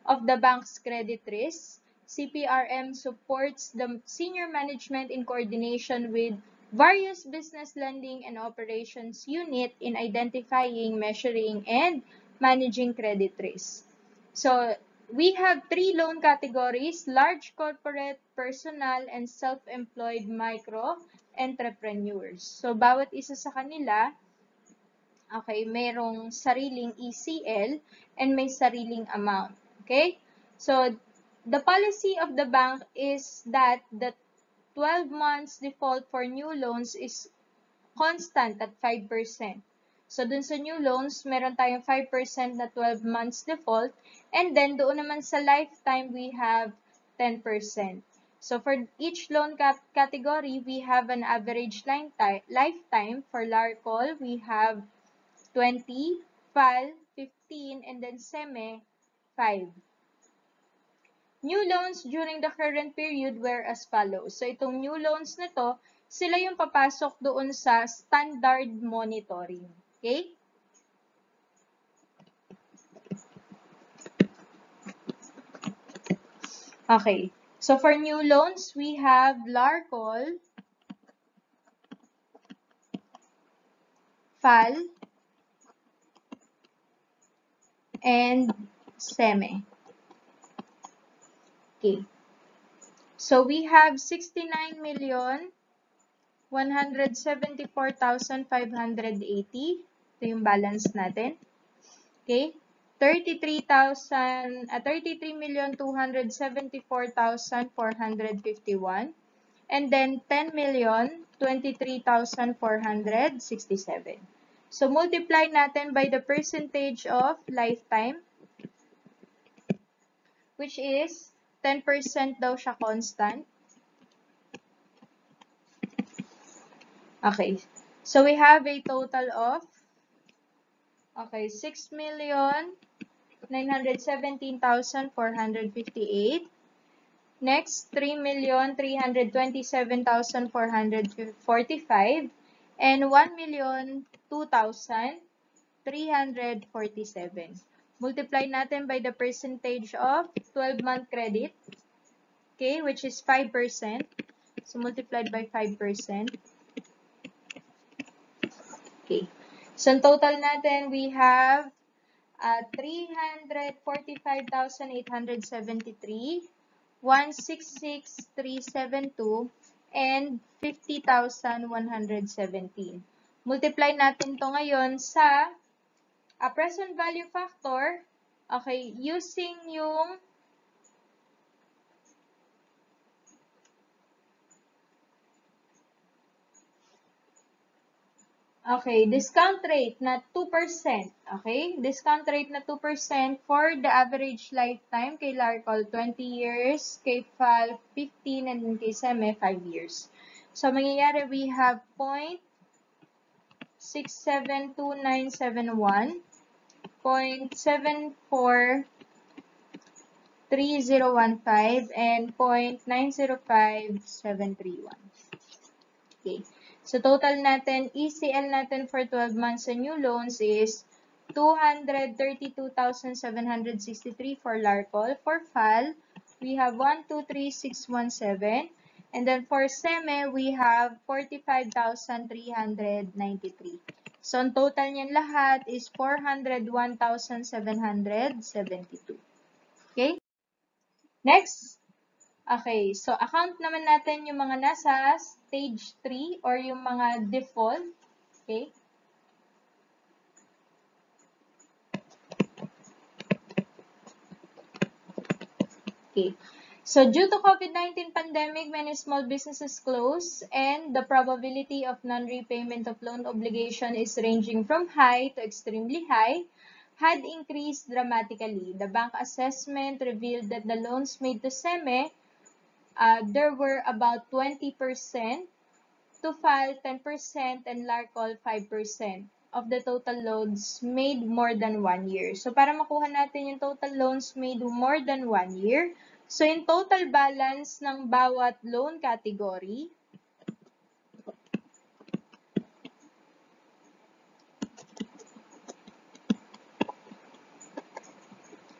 Speaker 1: of the bank's credit risk. CPRM supports the senior management in coordination with various business lending and operations unit in identifying, measuring, and managing credit risk. So we have 3 loan categories: large corporate, personal, and self-employed micro entrepreneurs. So bawat isa sa kanila, okay, merong sariling ECL and may sariling amount. Okay? So, the policy of the bank is that the 12 months default for new loans is constant at 5%. So, dun sa new loans, meron tayong 5% na 12 months default. And then, doon naman sa lifetime, we have 10%. So for each loan category, we have an average lifetime. For LARCOL, we have 20, FAL, 15, and then SEME, 5. New loans during the current period were as follows. So itong new loans na to, sila yung papasok doon sa standard monitoring. Okay? Okay. So for new loans, we have LARCOL, FAL, and SEME. Okay. So we have 69,174,580. Ito yung balance natin. Okay? 33,274,451. And then 10,023,467. So multiply natin by the percentage of lifetime, which is 10% daw siya constant. Okay. So we have a total of 6,917,458. Next, 3,327,445 and 1,002,347. Multiply natin by the percentage of 12-month credit, okay, which is 5%. So multiplied by 5%. Okay. So in total natin, we have 345,873, 166,372, and 50,117. Multiply natin to ngayon sa present value factor. Okay, using yung discount rate na 2%. Okay? Discount rate na 2% for the average lifetime kay LARCOL, 20 years, kay FAL, 15, and kay SEME, 5 years. So, mangyayari, we have 0.672971, 0.743015, and 0.905731. Okay. So, total natin, ECL natin for 12 months sa new loans is 232,763 for LARCOL. For FAL, we have 123,617. And then for SEME, we have 45,393. So, ang total niyan lahat is 401,772. Okay? Next. Okay, so account naman natin yung mga nasa stage 3 or yung mga default. Okay? Okay. So due to COVID-19 pandemic, many small businesses closed and the probability of non-repayment of loan obligation is ranging from high to extremely high had increased dramatically. The bank assessment revealed that the loans made to SEME there were about 20%, to FAL 10%, and LARCOL 5% of the total loans made more than 1 year. So, para makuha natin yung total loans made more than 1 year, so yung total balance ng bawat loan category,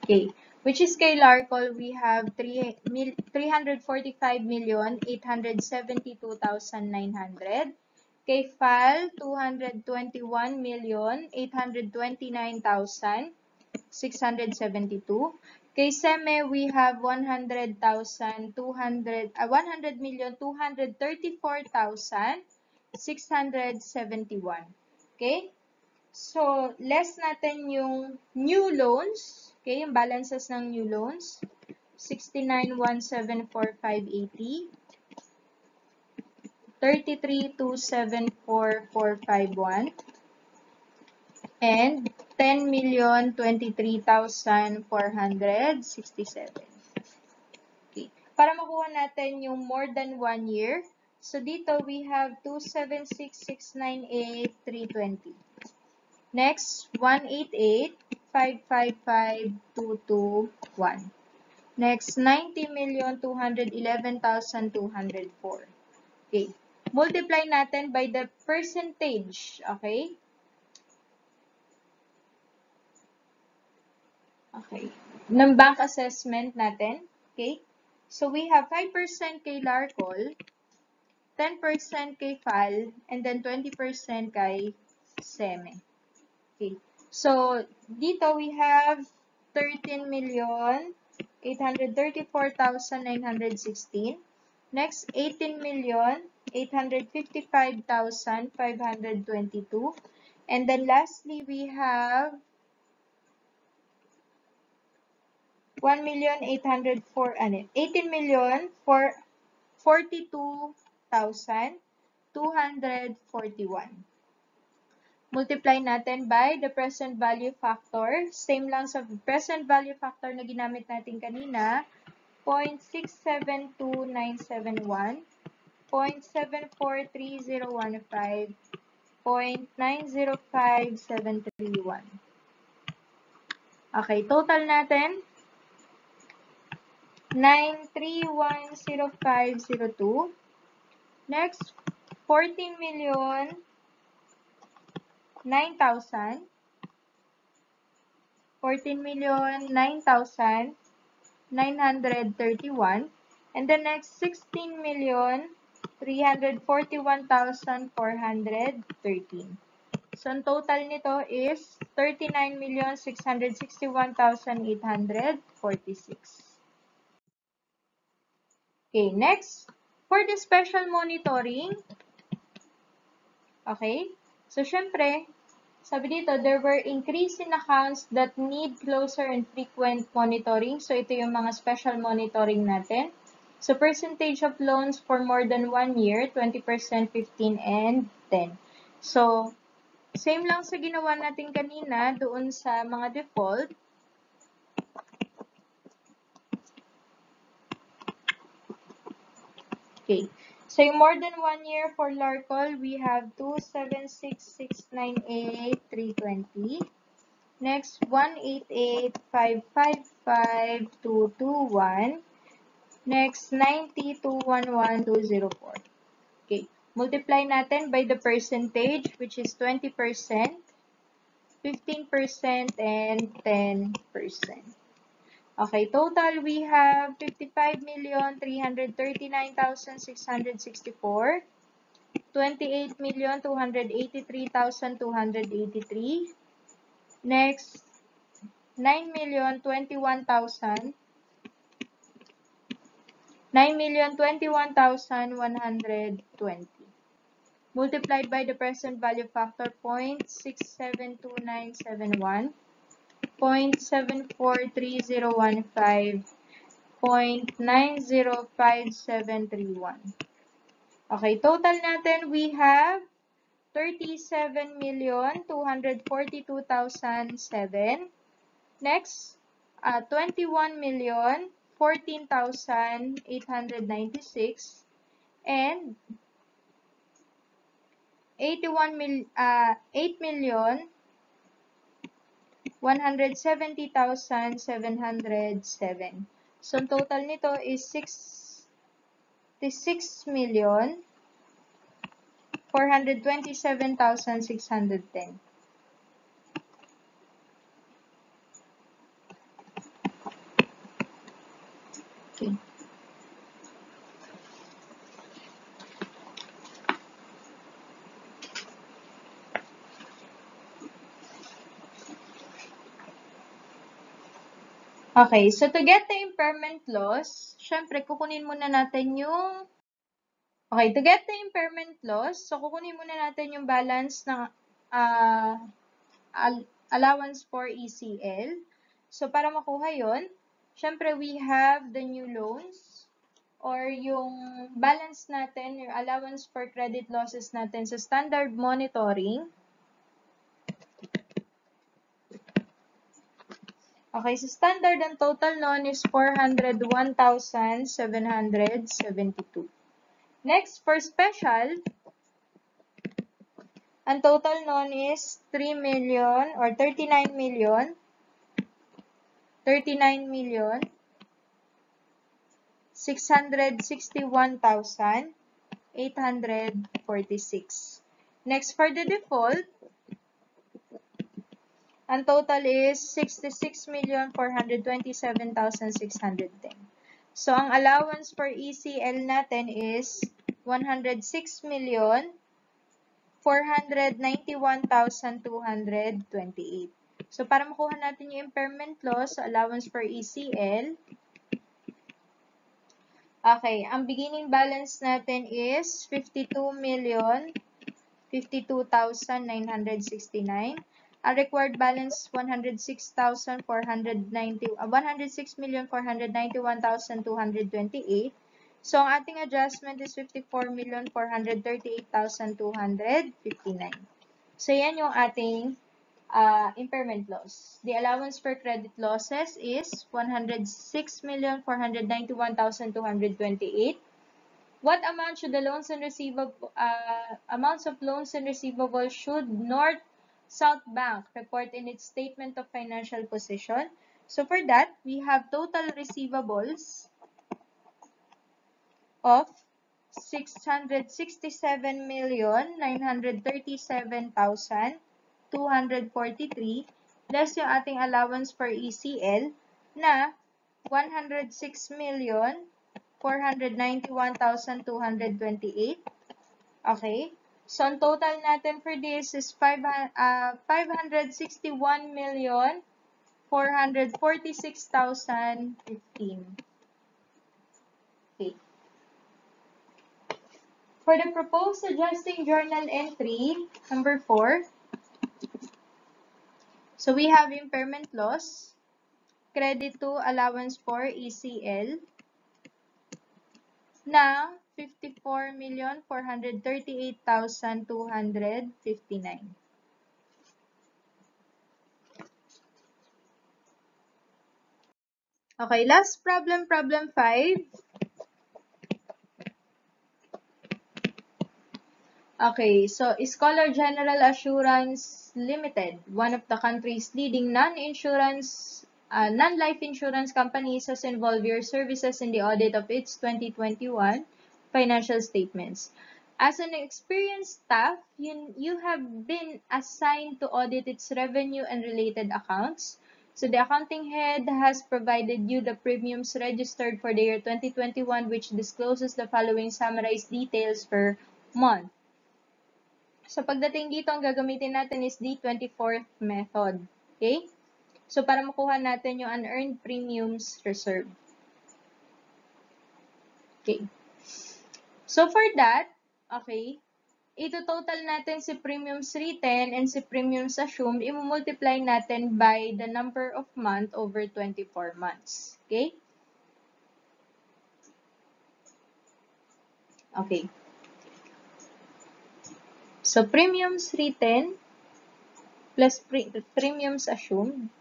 Speaker 1: okay, which is kay LARCOL, we have 345,872,900. Kay FAL, 221,829,672. Kay SEME, we have 100,234,671. Okay? So, less natin yung new loans. Okay, yung balances ng new loans. 69,174,580. 33,274,451. And 10,023,467. Okay. para makuha natin yung more than 1 year, so dito we have 276,698,320. Next, 188,555,221. Next, 90,211,204. Okay. Multiply natin by the percentage. Okay? Okay. Ng bank assessment natin. Okay? So, we have 5% kay Larcol, 10% kay FAL, and then 20% kay SEME. Okay. So, dito we have 13,834,916. Next, 18,855,522. And then lastly, we have 18,442,241. Multiply natin by the present value factor. Same lang sa present value factor na ginamit natin kanina. 0.672971, 0.743015, 0.905731. Okay, total natin 9310502. Next, 14,009,000. 14,009,931. And the next, 16,341,413. So, ang total nito is 39,661,846. Okay, next, for the special monitoring, okay, so syempre, sabi dito, there were increase in accounts that need closer and frequent monitoring. So, ito yung mga special monitoring natin. So, percentage of loans for more than 1 year, 20%, 15, and 10. So, same lang sa ginawa natin kanina doon sa mga default. Okay. So, yung more than 1 year for Larcol, we have 276,698,320. Next, 188,555,221. Next, 90,211,204. Okay. Multiply natin by the percentage, which is 20%, 15%, and 10%. Okay, total we have 55,339,664, 28,283,283. Next, 9,021,000, 9,021,120. Multiplied by the present value factor, 0.672971. 0.743015, 0.905731. Okay, total natin, we have 37,242,007. Next, 21,014,896. And 8,170,707. So, ang total nito is 66,427,610. Okay. Okay, so to get the impairment loss, syempre kukunin muna natin yung okay, to get the impairment loss, so kukunin muna natin yung balance ng allowance for ECL. So para makuha yon, syempre we have the new loans or yung balance natin, yung allowance for credit losses natin sa standard monitoring. Okay, so standard ang total noon is 401,772. Next, for special, ang total noon is 3 million or 39 million 661,846. Next, for the default, ang total is 66,427,610. So, ang allowance for ECL natin is 106,491,228. So, para makuha natin yung impairment loss, so allowance for ECL, okay, ang beginning balance natin is 52,052,969. Ang required balance 106,491,228. So, ang ating adjustment is 54,438,259. So, yan yung ating impairment loss. The allowance for credit losses is 106,491,228. What amount should the loans and receivable amounts of loans and receivables should North-South Bank report in its statement of financial position? So for that, we have total receivables of 667,937,243 less yung ating allowance for ECL na 106,491,228. Okay? So, ang total natin for this is 561,446,015. Okay. For the proposed adjusting journal entry, number 4, so we have impairment loss, credit to allowance for ECL, na 54,438,259. Okay, last problem, problem 5. Okay, so Scholar General Assurance Limited, one of the country's leading non-life insurance companies, has involved your services in the audit of its 2021 financial statements. As an experienced staff, you have been assigned to audit its revenue and related accounts. So the accounting head has provided you the premiums registered for the year 2021, which discloses the following summarized details per month. So, pagdating dito, ang gagamitin natin is the 24th method. Okay? So, para makuha natin yung unearned premiums reserve. Okay. So, for that, okay, ito total natin si premiums written and si premiums assumed, i-multiply natin by the number of month over 24 months. Okay? Okay. So, premiums written plus premiums assumed.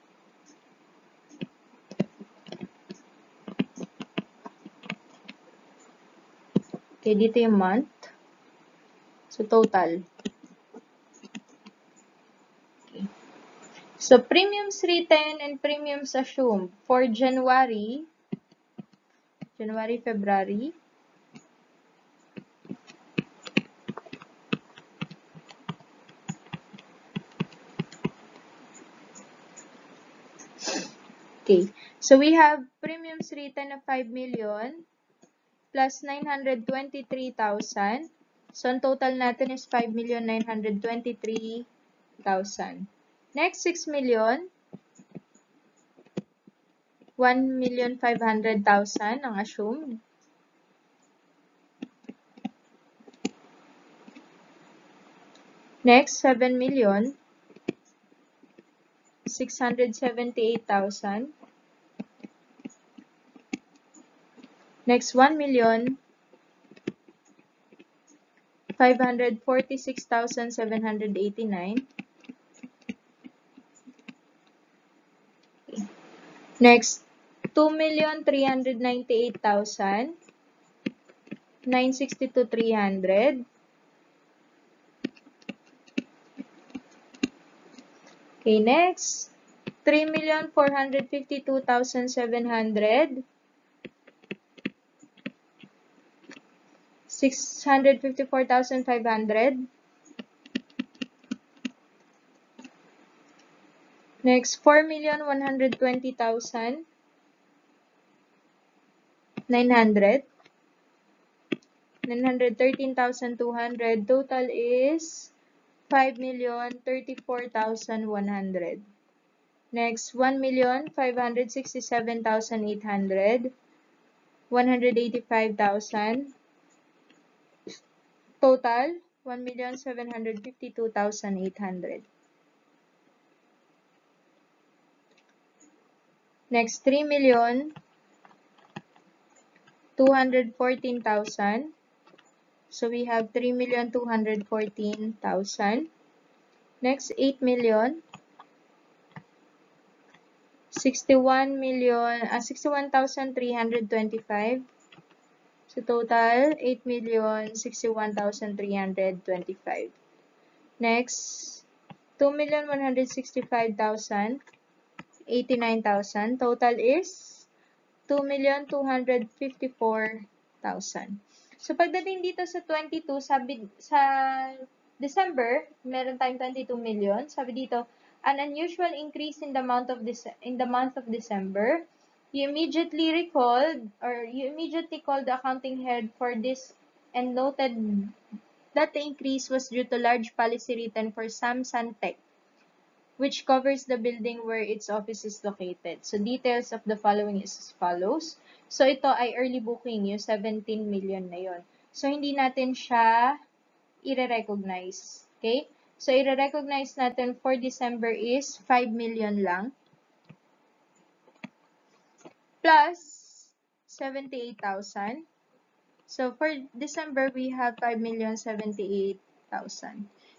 Speaker 1: Okay, dito yung month. So, total. Okay. So, premiums written and premiums assumed for January, February, okay. So, we have premiums written of 5 million plus 923,000. So, ang total natin is 5,923,000. Next, 6 million. 1,500,000 ang assumed. Next, 7 million. 678,000. Next, 1 million. 546,789. Okay. Next, 2,398,962,300. Okay, next, 3,452,700. 654,500. Next, 4,120,900. 913,200. Total is 5,034,100. Next, 1,567,800. 185,000. Total, 1,752,800. Next, 3,214,000. So we have 3,214,000. Next, 8 million. 61,325. So total, 8,061,325. Next, 2,165,000. 89,000. Total is 2,254,000. So, pagdating dito sa 22, sabi sa December, meron tayong 22 million. Sabi dito, an unusual increase in the month of December. You immediately called the accounting head for this and noted that the increase was due to large policy written for Samsung Tech, which covers the building where its office is located. So, details of the following is as follows. So, ito ay early booking, yung 17 million na yon. So, hindi natin siya i-recognize. Okay? So, i-recognize natin for December is 5 million lang. Plus 78,000. So, for December, we have 5,078,000.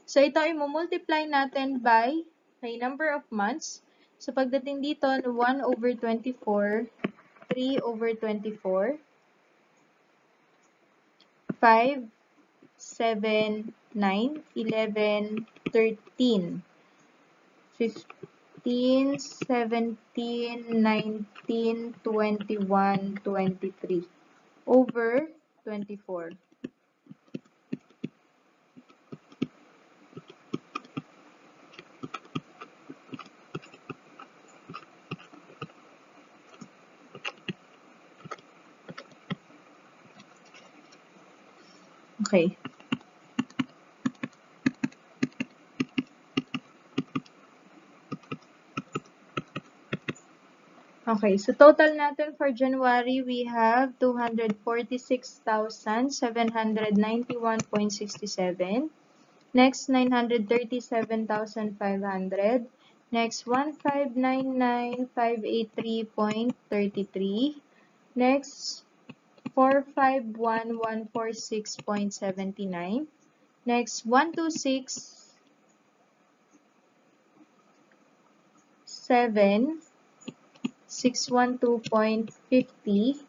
Speaker 1: So, ito ay multiply natin by number of months. So, pagdating dito, 1 over 24, 3 over 24, 5, 7, 9, 11, 13, 15, 17, 19, 21, 23, over 24. Okay. Okay, so total natin for January, we have 246,791.67. Next, 937,500. Next, 1,599,583.33. Next, 451,146.79. Next, 126,7. 612.50,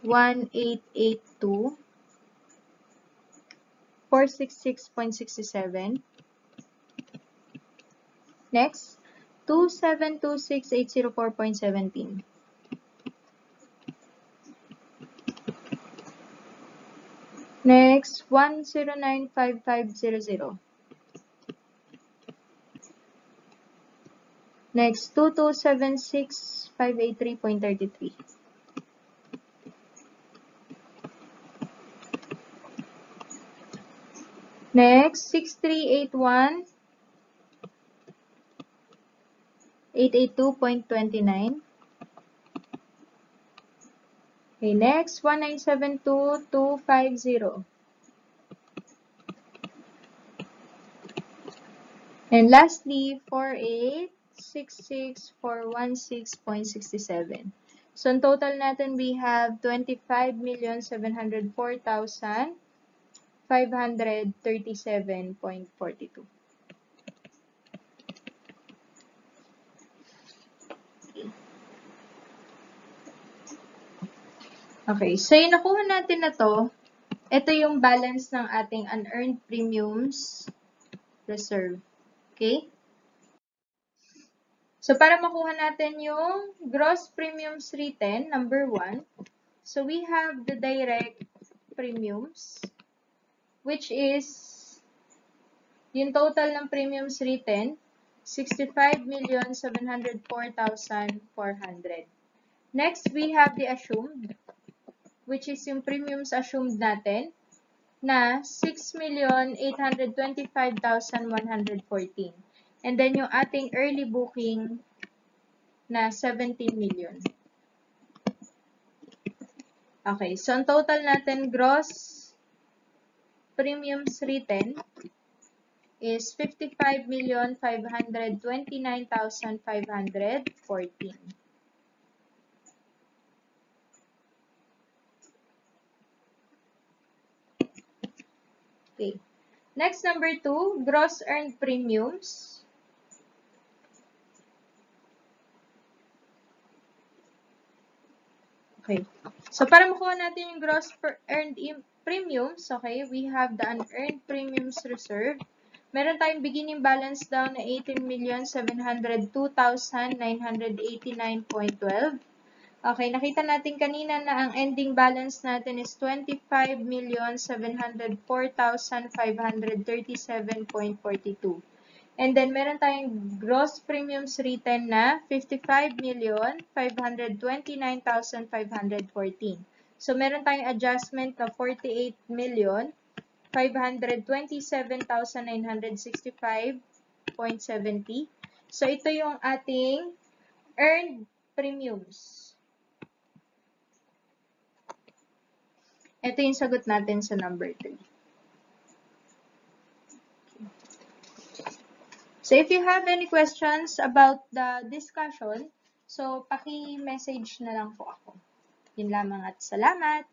Speaker 1: 1882, 466.67. Next, 2726804.17. Next, 1095500. Next, 2276583.33. Next, 6381 882.29. Okay, next, 1972250. And lastly, 4866416.67. So, in total natin, we have 25,704,537.42. Okay, so yung nakuha natin na to, ito yung balance ng ating unearned premiums reserve. Okay? So, para makuha natin yung gross premiums written, number 1, so we have the direct premiums, which is yung total ng premiums written, 65,704,400. Next, we have the assumed, which is yung premiums assumed natin, na 6,825,114. And then yung ating early booking na 17 million. Okay, so ang total natin gross premiums written is 55,529,514. Okay. Next, number 2, gross earned premiums. Okay. So, para makuha natin yung gross earned premiums, okay, we have the unearned premiums reserve. Meron tayong beginning balance down na 18,702,989.12. Okay, nakita natin kanina na ang ending balance natin is 25,704,537.42. And then, meron tayong gross premiums written na 55,529,514. So, meron tayong adjustment na 48,527,965.70. So, ito yung ating earned premiums. Ito yung sagot natin sa number 3. So, if you have any questions about the discussion, so paki-message na lang po ako. Yun lamang at salamat!